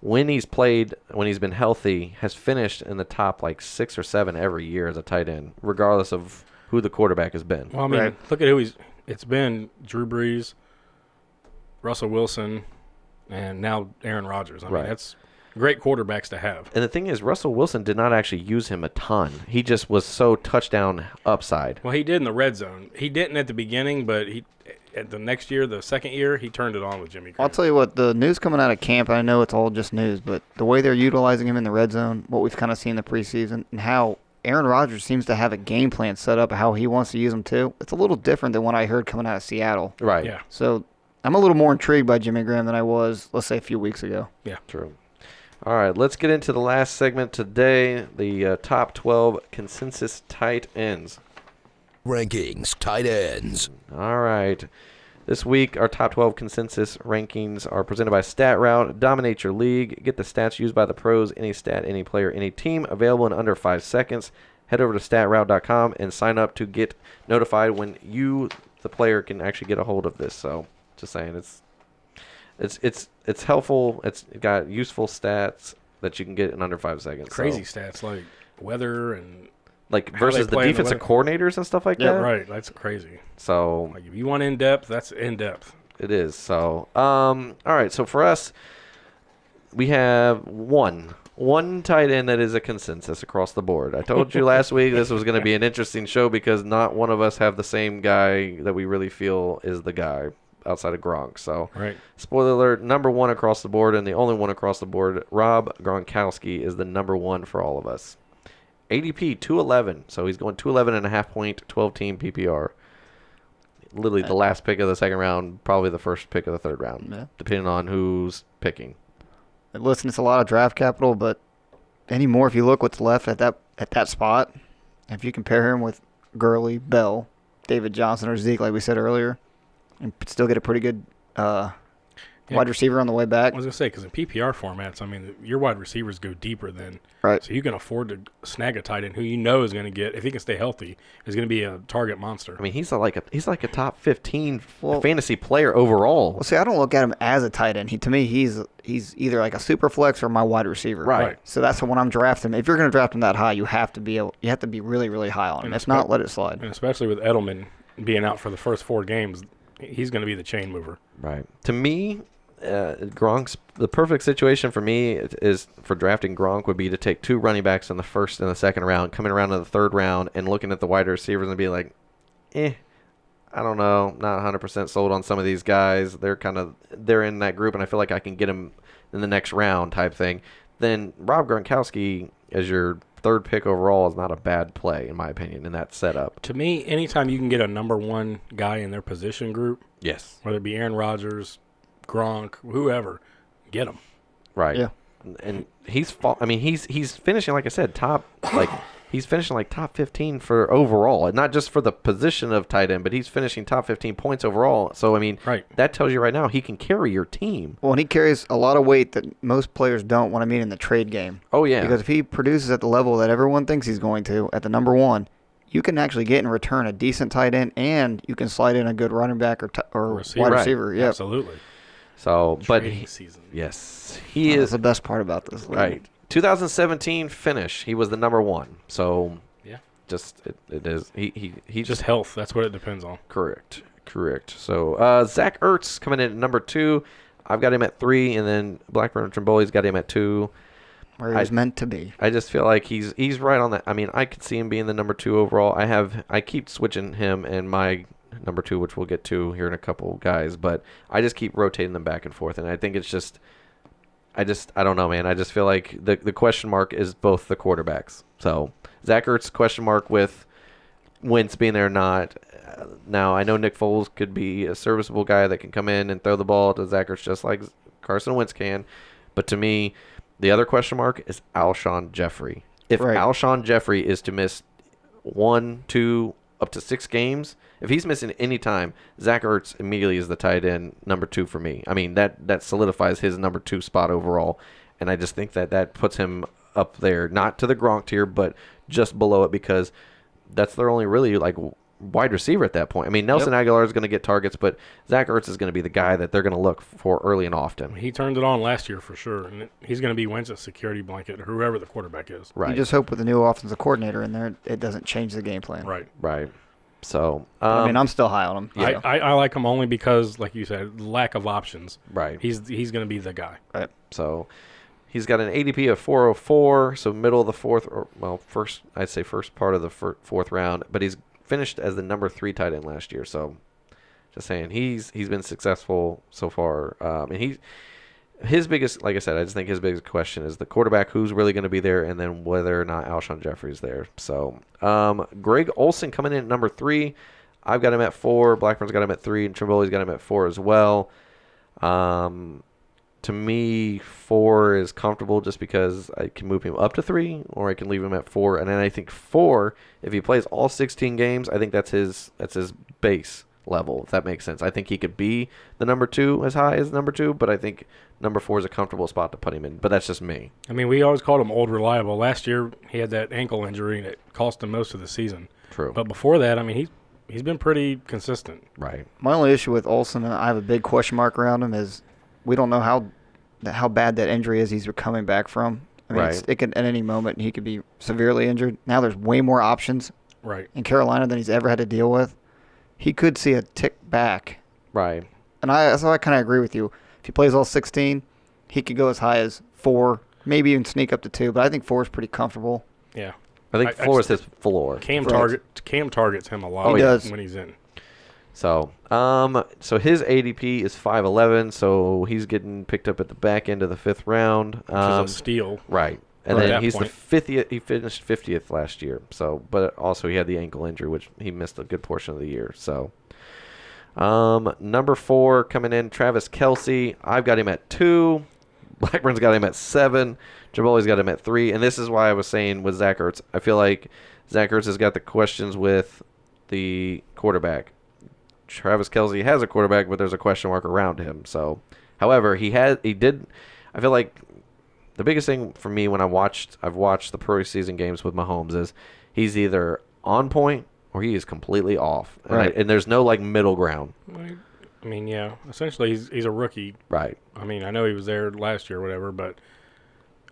when he's been healthy, has finished in the top 6 or 7 every year as a tight end, regardless of who the quarterback has been. Well, I mean, look at it's been Drew Brees, Russell Wilson, and now Aaron Rodgers. I mean, that's great quarterbacks to have. And the thing is, Russell Wilson did not actually use him a ton. He just was so touchdown upside. Well, he did in the red zone. He didn't at the beginning, but at the next year, the second year, he turned it on with Jimmy Graham. I'll tell you what, the news coming out of camp, I know it's all just news, but the way they're utilizing him in the red zone, what we've kind of seen in the preseason, and how Aaron Rodgers seems to have a game plan set up, how he wants to use him too, it's a little different than what I heard coming out of Seattle. Right. Yeah. So I'm a little more intrigued by Jimmy Graham than I was, let's say, a few weeks ago. Yeah. True. All right, let's get into the last segment today, the top 12 consensus tight ends. Rankings, tight ends. All right. This week, our top 12 consensus rankings are presented by StatRoute. Dominate your league. Get the stats used by the pros. Any stat, any player, any team. Available in under 5 seconds. Head over to StatRoute.com and sign up to get notified when you, the player, can actually get a hold of this. So, just saying, it's helpful. It's got useful stats that you can get in under 5 seconds. Crazy stats like weather and how versus they the play in the defensive weather. coordinators and stuff like yeah, that. right. That's crazy. So Like if you want in depth, that's in depth. it is. So all right. So for us, we have one tight end that is a consensus across the board. I told you last week this was going to be an interesting show because not one of us have the same guy that we really feel is the guy outside of Gronk. So Right. spoiler alert, number 1 across the board and the only one across the board, Rob Gronkowski is the number 1 for all of us. ADP 211. So he's going 211.5 point, 12 team PPR. Literally the last pick of the second round, probably the first pick of the third round, Yeah. depending on who's picking. Listen, it's a lot of draft capital, but anymore, if you look what's left at that spot, If you compare him with Gurley, Bell, David Johnson, or Zeke, like we said earlier, and still get a pretty good wide receiver on the way back. I was going to say, because in PPR formats, I mean, your wide receivers go deeper than. Right. So you can afford to snag a tight end who you know is going to get, if he can stay healthy, is going to be a target monster. I mean, he's like a top 15 fantasy player overall. Well, see, I don't look at him as a tight end. To me, he's either like a super flex or my wide receiver. Right. So that's when I'm drafting. If you're going to draft him that high, you have to be really, really high on him. If not, let it slide. And especially with Edelman being out for the first 4 games, he's going to be the chain mover. Right. To me, Gronk's the perfect situation for me is for drafting Gronk would be to take 2 running backs in the first and the second round, coming around to the third round and looking at the wide receivers and be like, I don't know, not 100% sold on some of these guys. They're in that group, and I feel like I can get them in the next round type thing. Then Rob Gronkowski as your 3rd pick overall is not a bad play, in my opinion, in that setup. To me, anytime you can get a number 1 guy in their position group, Yes. whether it be Aaron Rodgers, Gronk, whoever, get him. Right. Yeah. And he's finishing, like I said, he's finishing like top 15 for overall, and not just for the position of tight end, but he's finishing top 15 points overall. So I mean, Right. that tells you right now he can carry your team. Well, and he carries a lot of weight that most players don't want to mean in the trade game. Oh yeah. Because if he produces at the level that everyone thinks he's going to, at the number 1, you can actually get in return a decent tight end, and you can slide in a good running back or wide receiver. Yeah. Absolutely. So, but Trading season. yes, he That's is the best part about this league. right. 2017 finish, he was the number 1. So Yeah. just it is he Just health. That's what it depends on. Correct. So Zach Ertz coming in at number 2. I've got him at 3, and then Blackburn Trimboli's got him at 2. Where he was meant to be. I just feel like he's right on that. I mean, I could see him being the number 2 overall. I keep switching him and my number 2, which we'll get to here in a couple, guys, but I just keep rotating them back and forth, and I think it's just I don't know, man. I just feel like the question mark is both the quarterbacks. So Zach Ertz question mark with Wentz being there or not. Now I know Nick Foles could be a serviceable guy that can come in and throw the ball to Zach Ertz just like Carson Wentz can, but to me, the other question mark is Alshon Jeffrey. If Alshon Jeffrey is to miss 1, 2, up to 6 games, if he's missing any time, Zach Ertz immediately is the tight end number 2 for me. I mean, that solidifies his number 2 spot overall, and I just think that puts him up there, not to the Gronk tier, but just below it, because that's their only really like wide receiver at that point. I mean, Nelson Aguilar is going to get targets, but Zach Ertz is going to be the guy that they're going to look for early and often. He turned it on last year for sure, and he's going to be Wentz's security blanket, whoever the quarterback is. Right. You just hope with the new offensive coordinator in there, it doesn't change the game plan. Right. So, I mean, I'm still high on him. Yeah. I like him only because, like you said, lack of options. Right. He's going to be the guy. Right. So he's got an ADP of 404, so middle of the fourth, or first part of the 4th round, but he's finished as the number 3 tight end last year. So just saying, he's been successful so far. And his biggest, like I said, I just think his biggest question is the quarterback, who's really going to be there, and then whether or not Alshon Jeffrey's there. So Greg Olsen coming in at number 3. I've got him at 4. Blackburn's got him at 3, and Trimboli's got him at 4 as well. To me, 4 is comfortable just because I can move him up to 3, or I can leave him at 4. And then I think 4, if he plays all 16 games, I think that's his base level, if that makes sense. I think he could be the number 2 as high as number 2, but I think number 4 is a comfortable spot to put him in. But that's just me. I mean, we always called him old reliable. Last year, he had that ankle injury, and it cost him most of the season. True. But before that, I mean, he's been pretty consistent. Right. My only issue with Olsen, and I have a big question mark around him, is we don't know how bad that injury is he's coming back from. I mean, Right. it could at any moment he could be severely injured. Now there's way more options Right. in Carolina than he's ever had to deal with. He could see a tick back, Right. and so I kind of agree with you. If he plays all 16, he could go as high as 4, maybe even sneak up to 2. But I think 4 is pretty comfortable. Yeah. I think 4 is his floor. Cam Right. targets him a lot He does. when he's in. So, so his ADP is 5'11", so he's getting picked up at the back end of the 5th round. Which is a steal. Right. And At then that he's point. the 50th. He finished 50th last year. So, but also he had the ankle injury, which he missed a good portion of the year. So, number 4 coming in, Travis Kelce. I've got him at 2. Blackburn's got him at 7. Jaboli's got him at 3. And this is why I was saying with Zach Ertz, I feel like Zach Ertz has got the questions with the quarterback. Travis Kelce has a quarterback, but there's a question mark around him. So, however, he did. I feel like the biggest thing for me when I've watched the preseason games with Mahomes is he's either on point or he is completely off, Right. and there's no like middle ground. I mean, yeah. Essentially, he's a rookie. Right. I mean, I know he was there last year or whatever, but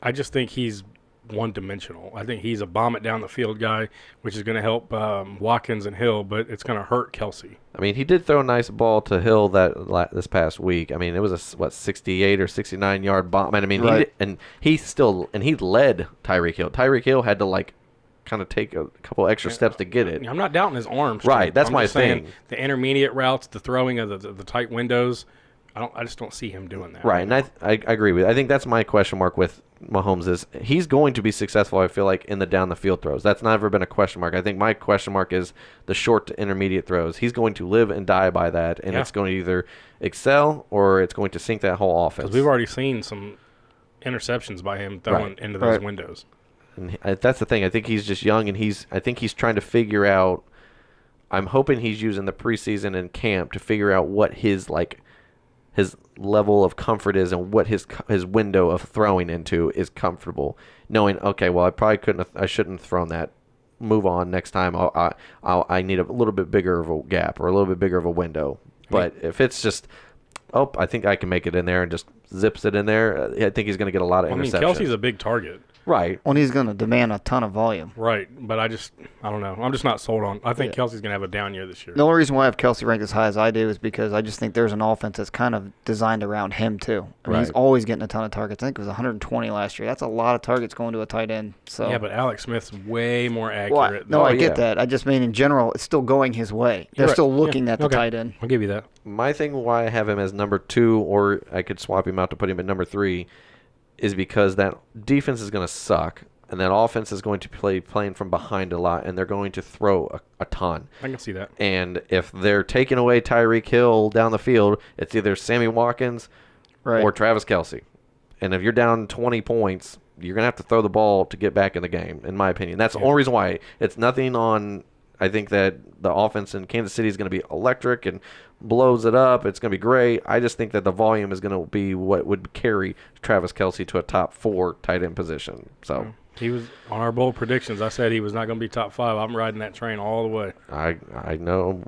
I just think he's one-dimensional. I think he's a bomb it down the field guy, which is going to help Watkins and Hill, but it's going to hurt Kelce. I mean, he did throw a nice ball to Hill this past week. I mean, it was a 68 or 69 yard bomb. And I mean, Right. he led Tyreek Hill. Tyreek Hill had to like kind of take a couple extra steps to get it. I'm not doubting his arm strength. Right, that's I'm my just saying thing. The intermediate routes, the throwing of the tight windows, I just don't see him doing that. Right, and I agree with you. I think that's my question mark with Mahomes is he's going to be successful, I feel like, in the down the field throws. That's never been a question mark. I think my question mark is the short to intermediate throws. He's going to live and die by that, and Yeah. it's going to either excel or it's going to sink that whole offense. Because we've already seen some interceptions by him throwing Right. into those Right. windows. And that's the thing. I think he's just young, and I think he's trying to figure out. I'm hoping he's using the preseason and camp to figure out what his level of comfort is and what his window of throwing into is comfortable. Knowing, okay, well, I shouldn't have thrown that. Move on next time. I need a little bit bigger of a gap or a little bit bigger of a window. But if it's just, I think I can make it in there and just zips it in there, I think he's going to get a lot of I mean, interceptions. Kelsey's a big target. Right. Well, he's going to demand a ton of volume. Right, but I don't know. I'm just not sold on. I think Kelsey's going to have a down year this year. The only reason why I have Kelsey ranked as high as I do is because I just think there's an offense that's kind of designed around him too. I mean, he's Right. always getting a ton of targets. I think it was 120 last year. That's a lot of targets going to a tight end. So Yeah, but Alex Smith's way more Well, accurate. no, I yeah. get that. I just mean in general, it's still going his way. They're You're right. still looking Yeah, at the okay. tight end. I'll give you that. My thing why I have him as number 2, or I could swap him out to put him at number 3, is because that defense is going to suck, and that offense is going to playing from behind a lot, and they're going to throw a ton. I can see that. And if they're taking away Tyreek Hill down the field, it's either Sammy Watkins Right. or Travis Kelce. And if you're down 20 points, you're going to have to throw the ball to get back in the game, in my opinion. That's the only reason why. It's nothing on – I think that the offense in Kansas City is going to be electric and blows it up. It's going to be great. I just think that the volume is going to be what would carry Travis Kelce to a top 4 tight end position. So He was on our bold predictions. I said he was not going to be top 5. I'm riding that train all the way. I know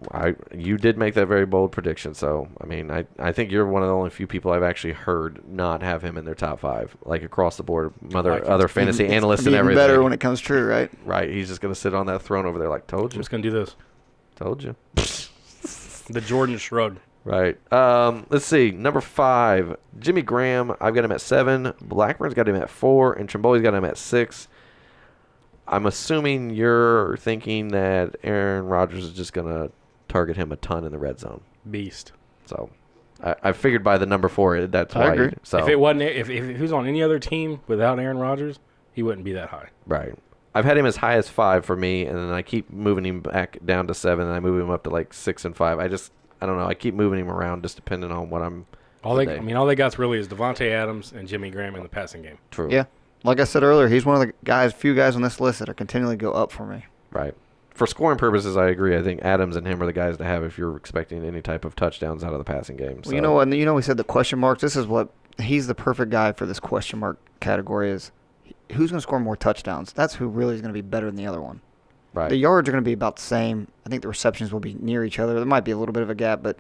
you did make that very bold prediction. So I mean I think you're one of the only few people I've actually heard not have him in their top 5, like across the board. Other fantasy analysts It's and even everything. better when it comes true, right? Right, he's just gonna sit on that throne over there like told I'm you, just going to do this. told you. The Jordan shrug. Right. Let's see. Number 5, Jimmy Graham. I've got him at 7. Blackburn's got him at 4, and Trimboli's got him at 6. I'm assuming you're thinking that Aaron Rodgers is just gonna target him a ton in the red zone. Beast. So I figured by the number 4, that's I why. agree. So If it wasn't, if he was on any other team without Aaron Rodgers, he wouldn't be that high. right. I've had him as high as 5 for me, and then I keep moving him back down to 7, and I move him up to like 6 and 5. I don't know. I keep moving him around just depending on what I'm. All they today. got's really is Devontae Adams and Jimmy Graham in the passing game. True. Yeah. Like I said earlier, he's one of the few guys on this list that are continually go up for me. Right. For scoring purposes, I agree. I think Adams and him are the guys to have if you're expecting any type of touchdowns out of the passing game. Well, you know what? We said the question marks. This is what he's the perfect guy for this question mark category is. Who's going to score more touchdowns? That's who really is going to be better than the other one. Right. The yards are going to be about the same. I think the receptions will be near each other. There might be a little bit of a gap, but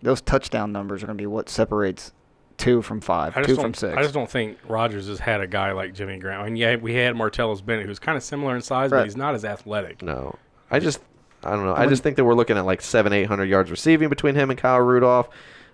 those touchdown numbers are going to be what separates 2 from 5, 2 from 6. I just don't think Rodgers has had a guy like Jimmy Graham. I mean, yeah, we had Martellus Bennett, who's kind of similar in size, but Right. he's not as athletic. No. I don't know. I just think that we're looking at like 700-800 yards receiving between him and Kyle Rudolph.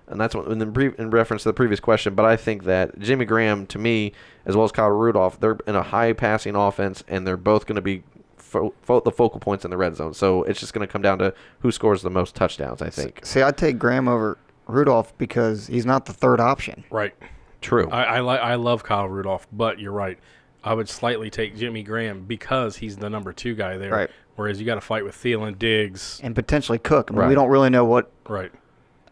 And that's what in reference to the previous question. But I think that Jimmy Graham, to me, as well as Kyle Rudolph, they're in a high passing offense, and they're both going to be the focal points in the red zone. So it's just going to come down to who scores the most touchdowns, I think. See, I'd take Graham over Rudolph because he's not the third option. Right. True. I love Kyle Rudolph, but you're right. I would slightly take Jimmy Graham because he's the number 2 guy there. Right. Whereas you got to fight with Thielen, Diggs. And potentially Cook. I mean, Right. we don't really know what. Right.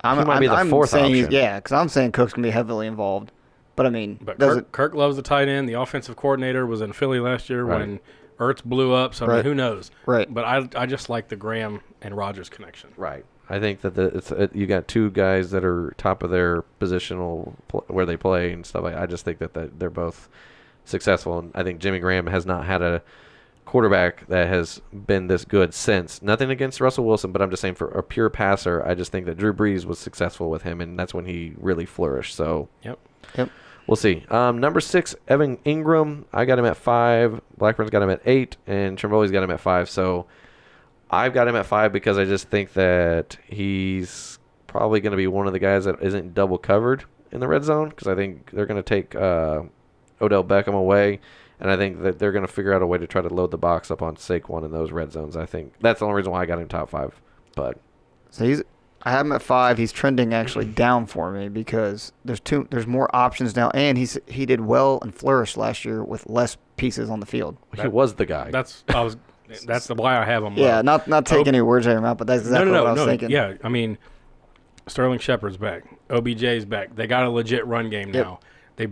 He might be the fourth saying option. Yeah, because I'm saying Cook's going to be heavily involved. But, I mean, But does it. Kirk loves the tight end. The offensive coordinator was in Philly last year Right. when Ertz blew up, so I mean, Right. who knows? Right. But I just like the Graham and Rodgers connection. Right. I think that you got two guys that are top of their positional where they play and stuff. I just think that they're both successful, and I think Jimmy Graham has not had a quarterback that has been this good since. Nothing against Russell Wilson, but I'm just saying for a pure passer, I just think that Drew Brees was successful with him, and that's when he really flourished. So Yep. we'll see. Number 6, Evan Ingram. I got him at 5. Blackburn's got him at 8, and Trimboli's got him at 5. So I've got him at 5 because I just think that he's probably going to be one of the guys that isn't double covered in the red zone because I think they're going to take Odell Beckham away, and I think that they're going to figure out a way to try to load the box up on Saquon in those red zones. I think that's the only reason why I got him top 5. But So I have him at 5. He's trending actually down for me because there's more options now, and he did well and flourished last year with less pieces on the field. he was the guy. That's why I have him. Yeah, low. not take any words out of your mouth, but that's exactly what I was thinking. Yeah, I mean, Sterling Shepard's back. OBJ's back. They got a legit run game Yep. now. They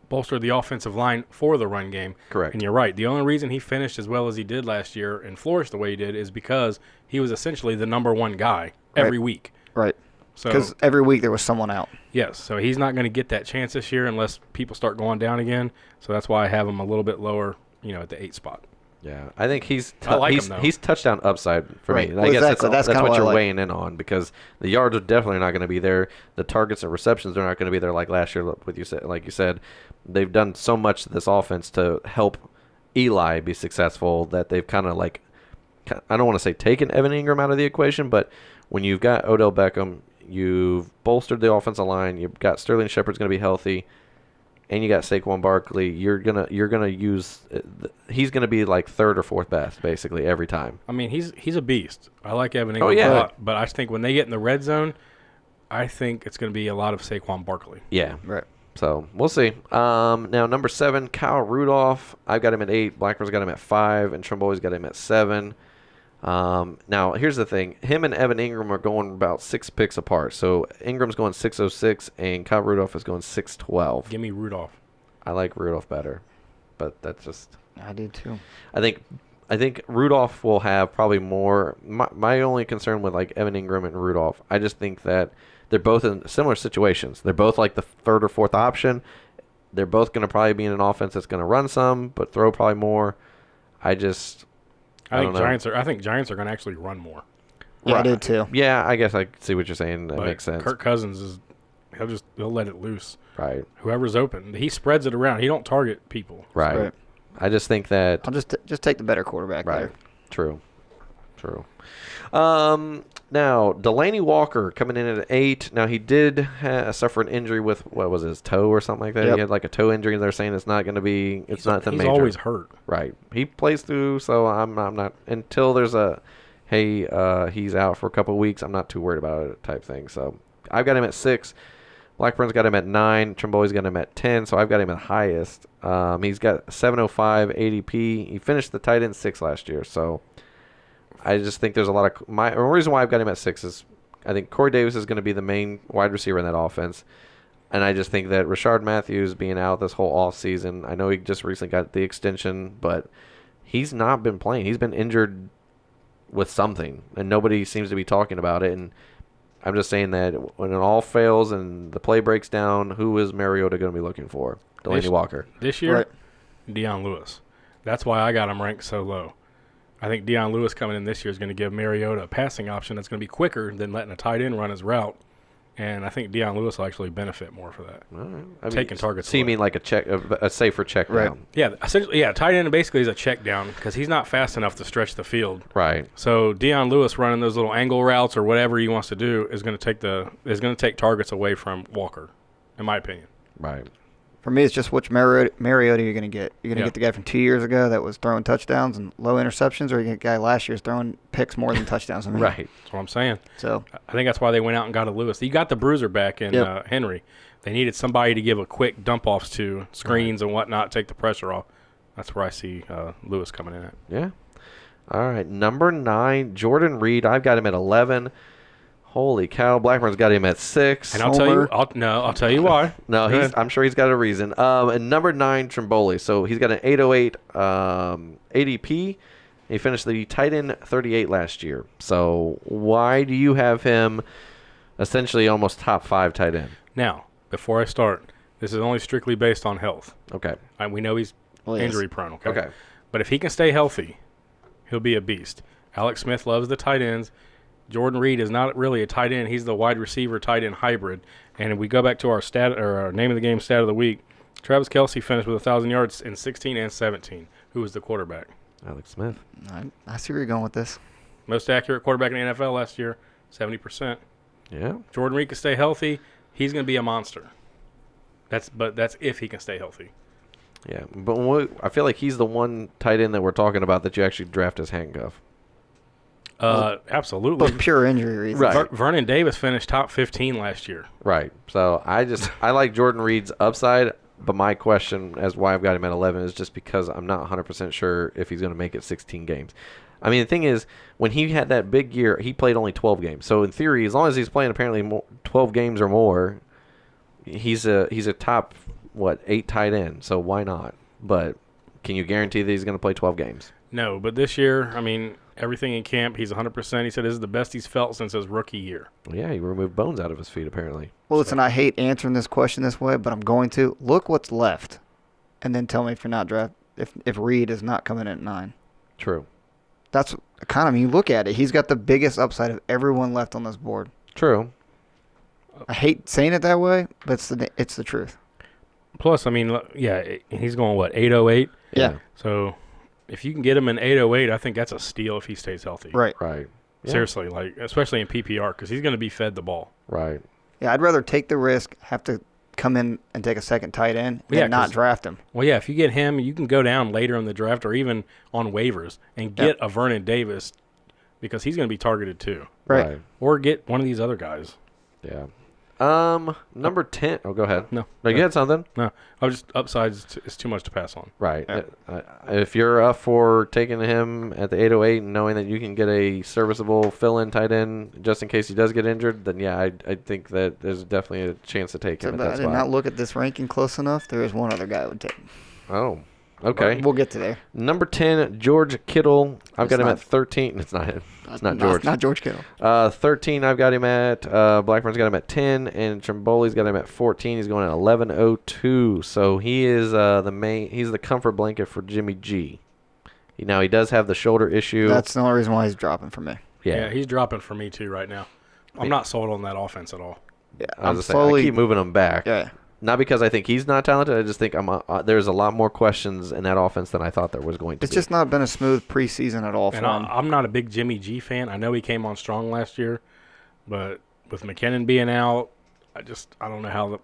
bolstered the offensive line for the run game. Correct. And you're right. The only reason he finished as well as he did last year and flourished the way he did is because he was essentially the number one guy every week. Right. So Because every week there was someone out. yes, so he's not going to get that chance this year unless people start going down again. So that's why I have him a little bit lower, at the 8 spot. Yeah, I think he's I like him, though. he's touchdown upside for Right. me. Well, I guess exactly. that's That's kinda what what I you're like. weighing in on because the yards are definitely not going to be there. The targets and receptions are not going to be there like last year. Like you said, they've done so much to this offense to help Eli be successful that they've kind of like, I don't want to say taken Evan Ingram out of the equation, but when you've got Odell Beckham, you've bolstered the offensive line, you've got Sterling Shepard's going to be healthy, and you got Saquon Barkley, you're gonna use. He's gonna be like 3rd or 4th best basically every time. I mean, he's a beast. I like Evan Ingram yeah. a lot, but I think when they get in the red zone, I think it's going to be a lot of Saquon Barkley. Yeah. Right. So we'll see. Now number 7, Kyle Rudolph. I've got him at 8. Blackburn's got him at 5, and Trimboli's got him at 7. Now here's the thing: him and Evan Ingram are going about 6 picks apart. So Ingram's going 606, and Kyle Rudolph is going 612. Give me Rudolph. I like Rudolph better, but that's just. I did too. I think Rudolph will have probably more. My only concern with like Evan Ingram and Rudolph, I just think that they're both in similar situations. They're both like the 3rd or 4th option. They're both going to probably be in an offense that's going to run some, but throw probably more. I think I think Giants are going to actually run more. Yeah, I Right. did too. Yeah, I guess I see what you're saying. That But makes sense. Kirk Cousins he'll let it loose. Right. Whoever's open, he spreads it around. He don't target people. Right. Right. I just think that. I'll just take the better quarterback Right. there. True. Now, Delaney Walker coming in at 8. Now, he did suffer an injury with, what was his toe or something like that? Yep. He had like a toe injury. They're saying it's not going to be, it's nothing He's major. always hurt. Right. He plays through, so I'm not, until there's a, hey, he's out for a couple of weeks, I'm not too worried about it type thing. So I've got him at 6. Blackburn's got him at 9. Trimboli's got him at 10, so I've got him at highest. He's got 705 ADP. He finished the tight end 6 last year, so I just think there's a lot of the reason why I've got him at 6 is I think Corey Davis is going to be the main wide receiver in that offense, and I just think that Rashard Matthews being out this whole offseason, I know he just recently got the extension, but he's not been playing. He's been injured with something, and nobody seems to be talking about it. And I'm just saying that when it all fails and the play breaks down, who is Mariota going to be looking for? Delaney Walker. This year, Right. Deion Lewis. That's why I got him ranked so low. I think Deion Lewis coming in this year is going to give Mariota a passing option that's going to be quicker than letting a tight end run his route. And I think Deion Lewis will actually benefit more for that. All right. Taking targets So you away. mean like a safer check Right. down? Yeah, essentially, tight end basically is a check down because he's not fast enough to stretch the field. Right. So Deion Lewis running those little angle routes or whatever he wants to do is going to take targets away from Walker, in my opinion. Right. For me, it's just which Mariota you're going to get. You're going to Yeah. get the guy from 2 years ago that was throwing touchdowns and low interceptions, or you get a guy last year's throwing picks more than touchdowns. I mean, Right. That's what I'm saying. So I think that's why they went out and got a Lewis. You got the bruiser back in Yep. Henry. They needed somebody to give a quick dump offs to screens and whatnot, take the pressure off. That's where I see Lewis coming in at. Yeah. All right. Number 9, Jordan Reed. I've got him at 11. Holy cow! Blackburn's got him at 6. And I'll tell you, I'll tell you why. No, Go ahead. I'm sure he's got a reason. And number 9, Trimboli. So he's got an 808 ADP. He finished the tight end 38 last year. So why do you have him essentially almost top 5 tight end? Now, before I start, this is only strictly based on health. Okay. We know he's injury prone. Okay. But if he can stay healthy, he'll be a beast. Alex Smith loves the tight ends. Jordan Reed is not really a tight end. He's the wide receiver tight end hybrid. And if we go back to our stat or our name of the game stat of the week, Travis Kelce finished with 1,000 yards in 16 and 17. Who was the quarterback? Alex Smith. I see where you're going with this. Most accurate quarterback in the NFL last year, 70%. Yeah. Jordan Reed can stay healthy. He's going to be a monster. That's if he can stay healthy. Yeah. But I feel like he's the one tight end that we're talking about that you actually draft as handcuff. Absolutely. But pure injury reasons. Right. Vernon Davis finished top 15 last year. Right. So I like Jordan Reed's upside, but my question as why I've got him at 11 is just because I'm not 100% sure if he's going to make it 16 games. I mean, the thing is, when he had that big year, he played only 12 games. So in theory, as long as he's playing apparently 12 games or more, he's a top 8 tight end. So why not? But can you guarantee that he's going to play 12 games? No, but this year, I mean, everything in camp, he's 100%. He said this is the best he's felt since his rookie year. Well, yeah, he removed bones out of his feet apparently. Well, listen, I hate answering this question this way, but I'm going to. Look what's left, and then tell me if you're not if Reed is not coming in at 9. True. That's kind of, you look at it. He's got the biggest upside of everyone left on this board. True. I hate saying it that way, but it's the truth. Plus, I mean, yeah, he's going, 808? Yeah. So if you can get him in 808, I think that's a steal if he stays healthy. Right. Right. Yeah. Seriously, especially in PPR, because he's going to be fed the ball. Right. Yeah, I'd rather take the risk, have to come in and take a second tight end, Yeah, and not 'cause- draft him. Well, yeah, if you get him, you can go down later in the draft or even on waivers and get a Vernon Davis because he's going to be targeted too. Right. Or get one of these other guys. Yeah. Number 10. Oh, go ahead. No. You had something? No, I was just upsides is too much to pass on. Right. If you're up for taking him at the 808 and knowing that you can get a serviceable fill-in tight end just in case he does get injured, then yeah, I think that there's definitely a chance to take him at I that did spot. not look at this ranking close enough. There is one other guy I would take. Oh, okay. But we'll get to there. Number 10, George Kittle. I've got him not- at 13. It's not him. It's not George. Not George Kittle. 13, I've got him at, Blackburn's got him at 10, and Trimboli's got him at 14. He's going at 11.02. So he is he's the comfort blanket for Jimmy G. Now, he does have the shoulder issue. That's the only reason why he's dropping for me. Yeah, he's dropping for me too right now. I'm not sold on that offense at all. Yeah, I keep moving him back. Yeah. Not because I think he's not talented. I just think there's a lot more questions in that offense than I thought there was going to It's be. just not been a smooth preseason at all for And him. I'm not a big Jimmy G fan. I know he came on strong last year, but with McKinnon being out, I don't know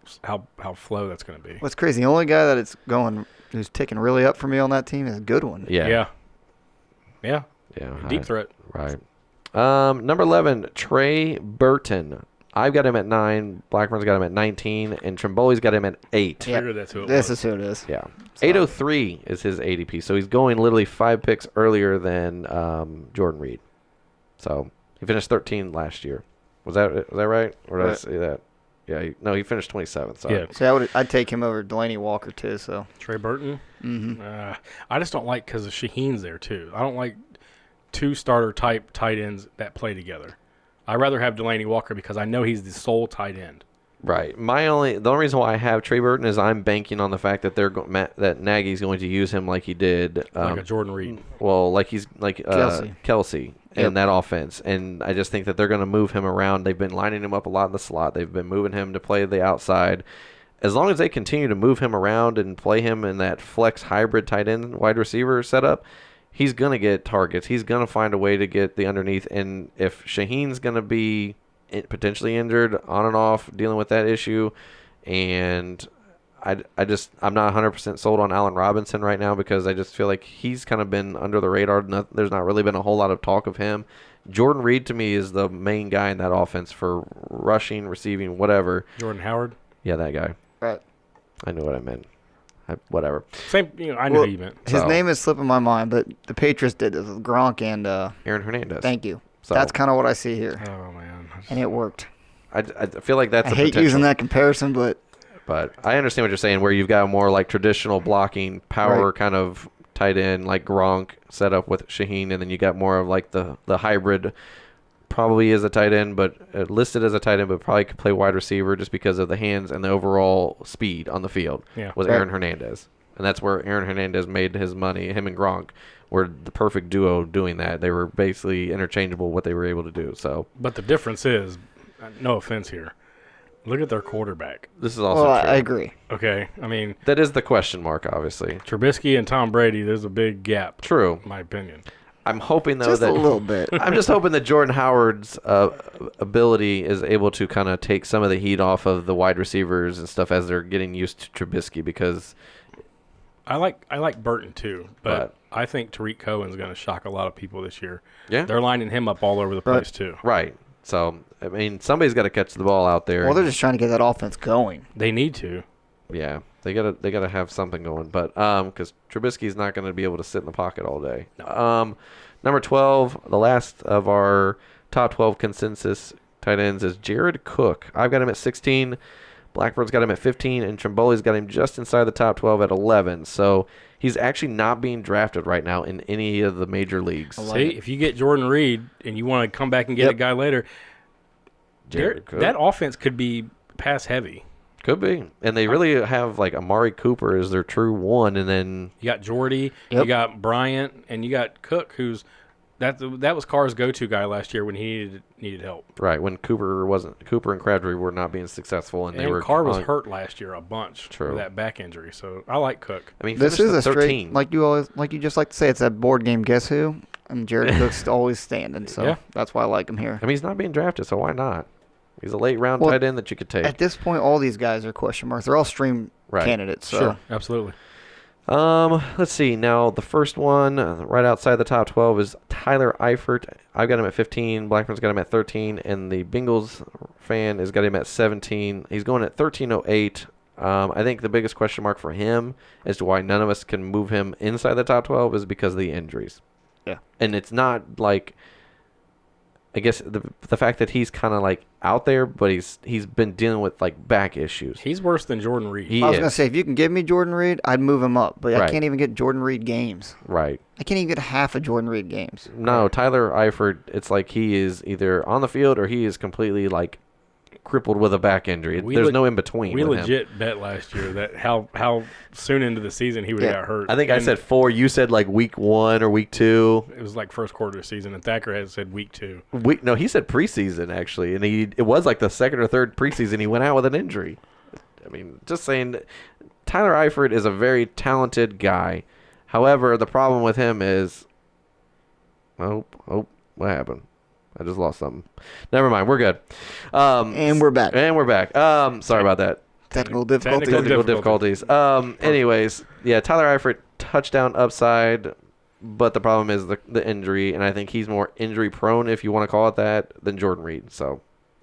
how flow that's going to be. What's crazy, the only guy that it's going who's ticking really up for me on that team is Goodwin. Yeah. Deep threat. Right. Number 11, Trey Burton. I've got him at 9. Blackburn's got him at 19, and Trimboli's got him at 8. Yep. Figured that's who it This was. is who it is. Yeah. 803 is his ADP, so he's going literally 5 picks earlier than Jordan Reed. So he finished 13 last year. Was that right? Or did I say that? Yeah. He finished 27th. Sorry. Yeah. So I'd take him over Delaney Walker too. So Trey Burton. I just don't like because Shaheen's there too. I don't like 2 starter type tight ends that play together. I'd rather have Delaney Walker because I know he's the sole tight end. Right. The only reason why I have Trey Burton is I'm banking on the fact that that Nagy's going to use him like he did, Like a Jordan Reed. Well, like Kelsey in Yep. that offense, and I just think that they're going to move him around. They've been lining him up a lot in the slot. They've been moving him to play the outside. As long as they continue to move him around and play him in that flex hybrid tight end wide receiver setup, he's going to get targets. He's going to find a way to get the underneath. And if Shaheen's going to be potentially injured on and off, dealing with that issue, and I'm not 100% sold on Allen Robinson right now because I just feel like he's kind of been under the radar. There's not really been a whole lot of talk of him. Jordan Reed to me is the main guy in that offense for rushing, receiving, whatever. Jordan Howard. Yeah, that guy. right. I knew what I meant. Whatever. Same. I know Well, what you meant. His So- name is slipping my mind, but the Patriots did this with Gronk and Aaron Hernandez. thank you. So That's kind of what I see here, Oh man. and it worked. I feel like that's I a hate potential. using that comparison, but But I understand what you're saying, where you've got more like traditional blocking power Right. kind of tight end, like Gronk set up with Shaheen, and then you got more of like the hybrid. Probably is a tight end, but listed as a tight end, but probably could play wide receiver just because of the hands and the overall speed on the field. Yeah. Was Right. Aaron Hernandez, and that's where Aaron Hernandez made his money. Him and Gronk were the perfect duo doing that. They were basically interchangeable what they were able to do. So But the difference is, no offense here, look at their quarterback. this is also well, true. I agree. Okay, I mean That is the question mark, obviously. Trubisky and Tom Brady. There's a big gap. True. In my opinion. I'm hoping though Just that a little bit. I'm just hoping that Jordan Howard's ability is able to kind of take some of the heat off of the wide receivers and stuff as they're getting used to Trubisky, because I like Burton too, but I think Tariq Cohen's going to shock a lot of people this year. Yeah. They're lining him up all over the place too. right. So I mean, somebody's got to catch the ball out there. Well, they're just trying to get that offense going. They need to. Yeah, they gotta have something going, but because Trubisky's not going to be able to sit in the pocket all day. Number 12, the last of our top 12 consensus tight ends is Jared Cook. I've got him at 16. Blackbird's got him at 15, and Trimboli's got him just inside the top 12 at 11. So he's actually not being drafted right now in any of the major leagues. See, if you get Jordan Reed and you want to come back and get a guy later, Jared Cook. that offense could be pass heavy. Could be. And they really have like Amari Cooper as their true one, and then You got Jordy, you got Bryant, and you got Cook, who's that was Carr's go-to guy last year when he needed help. right when Cooper and Crabtree were not being successful, and they were Carr was hurt last year a bunch True. with that back injury. So I like Cook. I mean, This finished is at a 13. straight, like you just like to say, it's that board game. Guess who? And Jared Cook's always standing, so Yeah. that's why I like him here. I mean, he's not being drafted, so why not? He's a late round Well, tight end that you could take. At this point, all these guys are question marks. They're all stream Right. candidates. So. Sure, absolutely. Let's see. Now, the first one right outside the top 12 is Tyler Eifert. I've got him at 15. Blackburn's got him at 13. And the Bengals fan has got him at 17. He's going at 13.08. I think the biggest question mark for him as to why none of us can move him inside the top 12 is because of the injuries. Yeah. And it's not like, I guess the fact that he's kind of like out there, but he's been dealing with like back issues. He's worse than Jordan Reed. He I was is. going to say, if you can give me Jordan Reed, I'd move him up. But I Right. can't even get Jordan Reed games. Right. I can't even get half of Jordan Reed games. No, Tyler Eifert, it's like he is either on the field or he is completely like crippled with a back injury. There's no in between. We with him. legit bet last year that how soon into the season he would have Yeah. got hurt. I think I And said 4. You said like week 1 or week 2. it was like first quarter of the season, and Thacker had said week 2. No, he said preseason actually, and it was like the second or third preseason he went out with an injury. I mean, just saying, Tyler Eifert is a very talented guy. However, the problem with him is, oh, what happened? I just lost something. Never mind, we're good. And we're back. And we're back. Sorry about that. Technical difficulties. Technical Technical difficulties. Anyways, yeah, Tyler Eifert, touchdown upside, but the problem is the injury, and I think he's more injury prone, if you want to call it that, than Jordan Reed. So,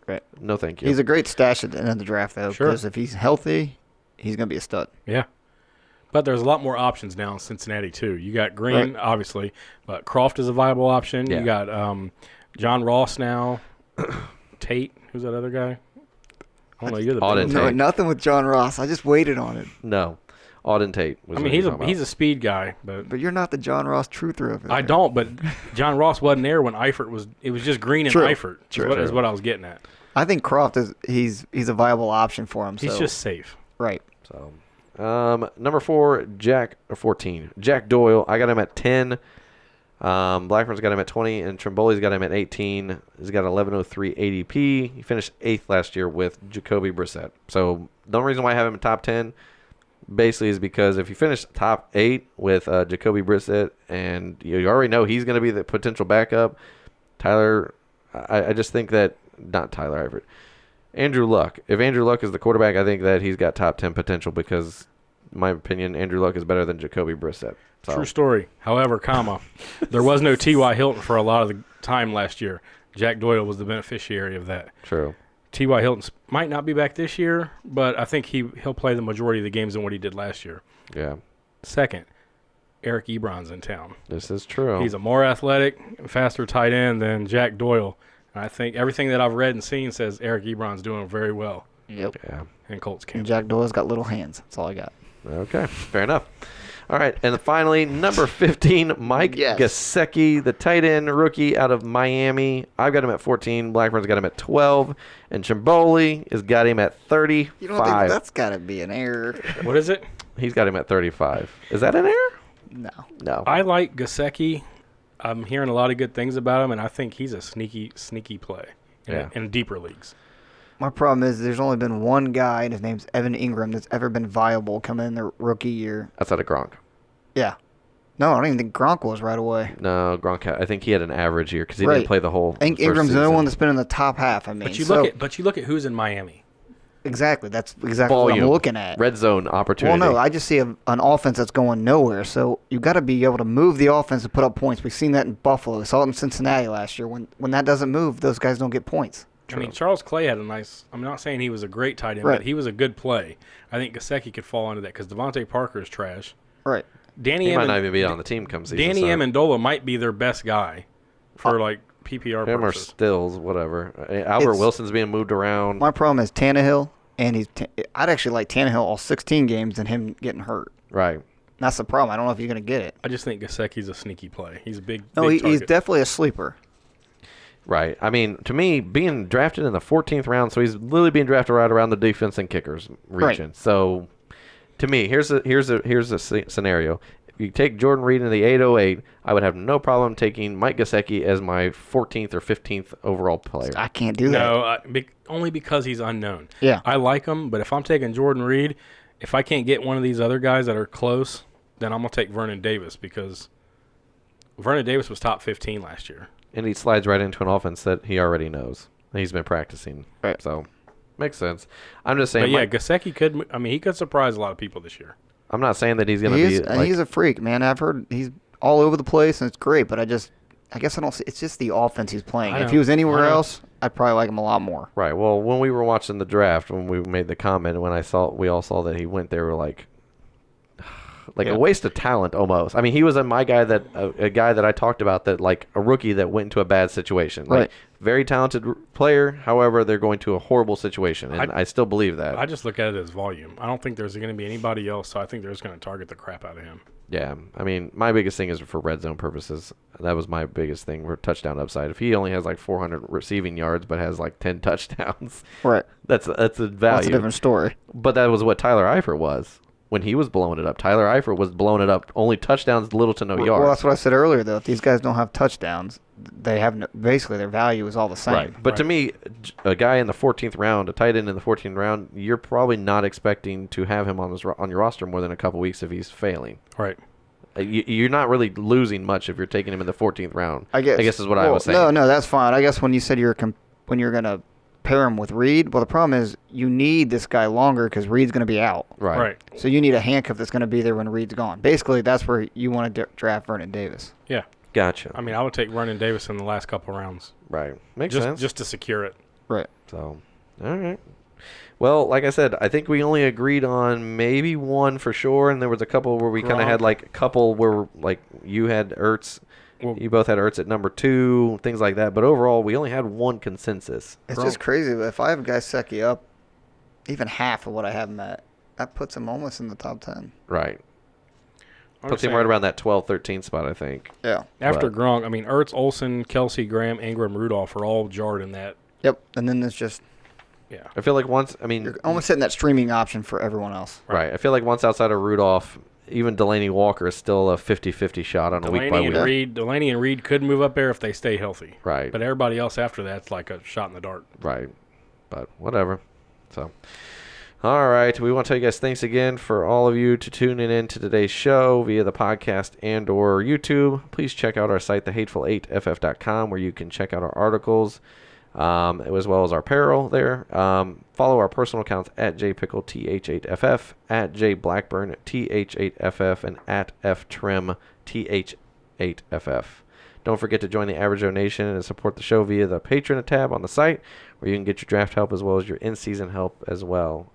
Right. no thank you. He's a great stash at the end of the draft, though, Sure. because if he's healthy, he's going to be a stud. Yeah. But there's a lot more options now in Cincinnati, too. You got Green, Right. obviously, but Croft is a viable option. Yeah. You got John Ross now. Tate, who's that other guy? I don't know. You're the Auden big- Tate. No, nothing with John Ross. I just waited on it. No, Auden Tate. Was I what mean, he he's was talking he's about. a speed guy, but But you're not the John Ross truther of it. I don't. But John Ross wasn't there when Eifert was. It was just Green and True. Eifert. True. Is what I was getting at. I think Croft is he's a viable option for him. He's so. just safe. right. So, number 14, Jack Doyle. I got him at 10. Blackburn's got him at 20, and Trimboli's got him at 18. He's got 1103 ADP. He finished 8th last year with Jacoby Brissett. So the only reason why I have him in top 10 basically is because if you finish top 8 with Jacoby Brissett, and you already know he's going to be the potential backup, Tyler, I just think that, not Tyler Eifert, Andrew Luck. If Andrew Luck is the quarterback, I think that he's got top 10 potential because, in my opinion, Andrew Luck is better than Jacoby Brissett. So, True story. However, there was no T.Y. Hilton for a lot of the time last year. Jack Doyle was the beneficiary of that. true. T.Y. Hilton might not be back this year, but I think he'll play the majority of the games in what he did last year. Yeah. Second, Eric Ebron's in town. This is true. He's a more athletic, faster tight end than Jack Doyle. And I think everything that I've read and seen says Eric Ebron's doing very well Yep. yeah. in Colts And camp. Jack Doyle's got little hands. That's all I got. Okay, fair enough. All right, and then finally, number 15, Mike Yes. Gesicki, the tight end rookie out of Miami. I've got him at 14. Blackburn's got him at 12. And Chimboli has got him at 35. You don't think that's got to be an error? What is it? He's got him at 35. Is that an error? No. No. I like Gesicki. I'm hearing a lot of good things about him, and I think he's a sneaky play in deeper leagues. My problem is there's only been one guy, and his name's Evan Ingram, that's ever been viable coming in the rookie year. Outside of Gronk. Yeah. No, I don't even think Gronk was right away. No, Gronk. I think he had an average year because he Right. didn't play the whole. I think first Ingram's the only season. one that's been in the top half. I mean, But you so, look at who's in Miami. exactly. That's exactly Volume. what I'm looking at. Red zone opportunity. Well, no, I just see an offense that's going nowhere. So you got to be able to move the offense to put up points. We've seen that in Buffalo. We saw it in Cincinnati last year. When that doesn't move, those guys don't get points. I mean, Charles Clay had a nice. I'm not saying he was a great tight end, Right. but he was a good play. I think Gesicki could fall into that because Devontae Parker is trash. Right. Danny he might not even be on the team come season. Danny so. Amendola might be their best guy for like PPR Him or purposes. Stills, whatever. Albert It's- Wilson's being moved around. My problem is Tannehill, and I'd actually like Tannehill all 16 games than him getting hurt. Right. That's the problem. I don't know if you're going to get it. I just think Gesicki's a sneaky play. He's a big. No, big he's target. definitely a sleeper. Right. I mean, to me, being drafted in the 14th round, so he's literally being drafted right around the defense and kickers region. So, to me, here's a scenario. If you take Jordan Reed in the 808, I would have no problem taking Mike Gesicki as my 14th or 15th overall player. I can't do that. No, only because he's unknown. Yeah. I like him, but if I'm taking Jordan Reed, if I can't get one of these other guys that are close, then I'm gonna take Vernon Davis because Vernon Davis was top 15 last year. And he slides right into an offense that he already knows. He's been practicing. Right. So, makes sense. I'm just saying. But yeah, Mike- Gesicki could. I mean, he could surprise a lot of people this year. I'm not saying that he's going to be. Like, He's a freak, man. I've heard he's all over the place, and it's great. But I guess I don't see. It's just the offense he's playing. I If know. he was anywhere I know. else, I'd probably like him a lot more. right. Well, when we were watching the draft, when we made the comment, when we all saw that he went there, we're like Yeah. a waste of talent almost. I mean, he was a guy that I talked about that like a rookie that went into a bad situation. Like, Right. very talented player. However, they're going to a horrible situation, and I still believe that. I just look at it as volume. I don't think there's going to be anybody else, so I think they're just going to target the crap out of him. Yeah, I mean, my biggest thing is for red zone purposes. That was my biggest thing for touchdown upside. If he only has like 400 receiving yards but has like 10 touchdowns, Right. that's a value. That's a different story. But that was what Tyler Eifert was when he was blowing it up. Tyler Eifert was blowing it up, only touchdowns, little to no yards. Well, that's what I said earlier, though. If these guys don't have touchdowns, they have basically their value is all the same. Right. But to me, a guy in the 14th round, a tight end in the 14th round, you're probably not expecting to have him on your roster more than a couple weeks if he's failing. Right. You're not really losing much if you're taking him in the 14th round. I guess is what I was saying. No, that's fine. I guess when you said when you're going to pair him with Reed, well, the problem is you need this guy longer because Reed's going to be out. Right. So you need a handcuff that's going to be there when Reed's gone. Basically, that's where you want to draft Vernon Davis. Yeah. Gotcha. I mean, I would take Vernon Davis in the last couple rounds. Right. Makes sense. Just to secure it. Right. So, all right. Well, like I said, I think we only agreed on maybe one for sure, and there was a couple where we kind of Gronk. had like a couple where like you had Ertz, Well- you both had Ertz at number 2, things like that. But overall, we only had one consensus. It's just crazy. But if I have Gesicki up even half of what I have him at, that puts him almost in the top 10. Right. I'm Puts just him right saying, around that 12, 13 spot, I think. Yeah. After but- Gronk, I mean, Ertz, Olsen, Kelsey, Graham, Ingram, Rudolph are all jarred in that. Yep. And then there's just Yeah. I feel like you're you're almost hitting that streaming option for everyone else. right. I feel like once outside of Rudolph, even Delaney Walker is still a 50-50 shot on a week by week. Delaney and Reed could move up there if they stay healthy. Right. But everybody else after that's like a shot in the dark. Right. But whatever. So, all right. We want to tell you guys thanks again for all of you to tuning in to today's show via the podcast and or YouTube. Please check out our site, thehateful8ff.com, where you can check out our articles, as well as our apparel there. Follow our personal accounts at jpickle, th8ff, at jblackburn, th8ff, and at ftrim, th8ff. Don't forget to join the Average Joe Nation and support the show via the Patreon tab on the site, where you can get your draft help as well as your in-season help as well.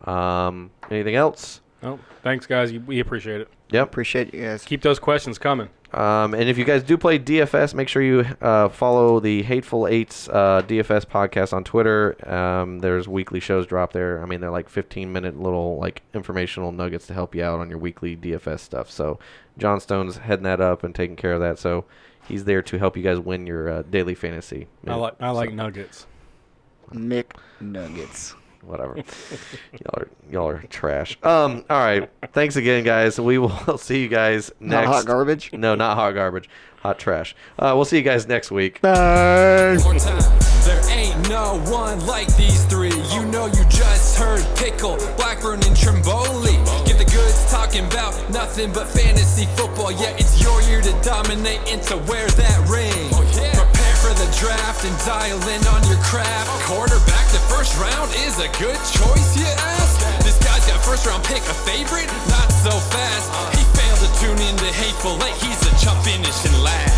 Anything else? Oh, thanks, guys. We appreciate it. Yep. Appreciate you guys. Keep those questions coming. And if you guys do play DFS, make sure you follow the Hateful Eights DFS podcast on Twitter. There's weekly shows drop there. I mean, they're like 15-minute little like informational nuggets to help you out on your weekly DFS stuff. So John Stone's heading that up and taking care of that. So he's there to help you guys win your daily fantasy. I like nuggets. McNuggets. Whatever. y'all are trash. All right. Thanks again, guys. We will see you guys next. Not hot garbage? No, not hot garbage. Hot trash. We'll see you guys next week. More time. There ain't no one like these three. You know you just heard Pickle, Blackburn, and Trimboli. Give the goods talking about nothing but fantasy football. Yeah, it's your year to dominate and to wear that ring. Prepare for the draft and dial in on your craft. Quarterback, the first round is a good choice, you ask? This guy's got first round pick, a favorite? Not so fast. He failed to tune into Hateful Eight. He's a chump finishing last.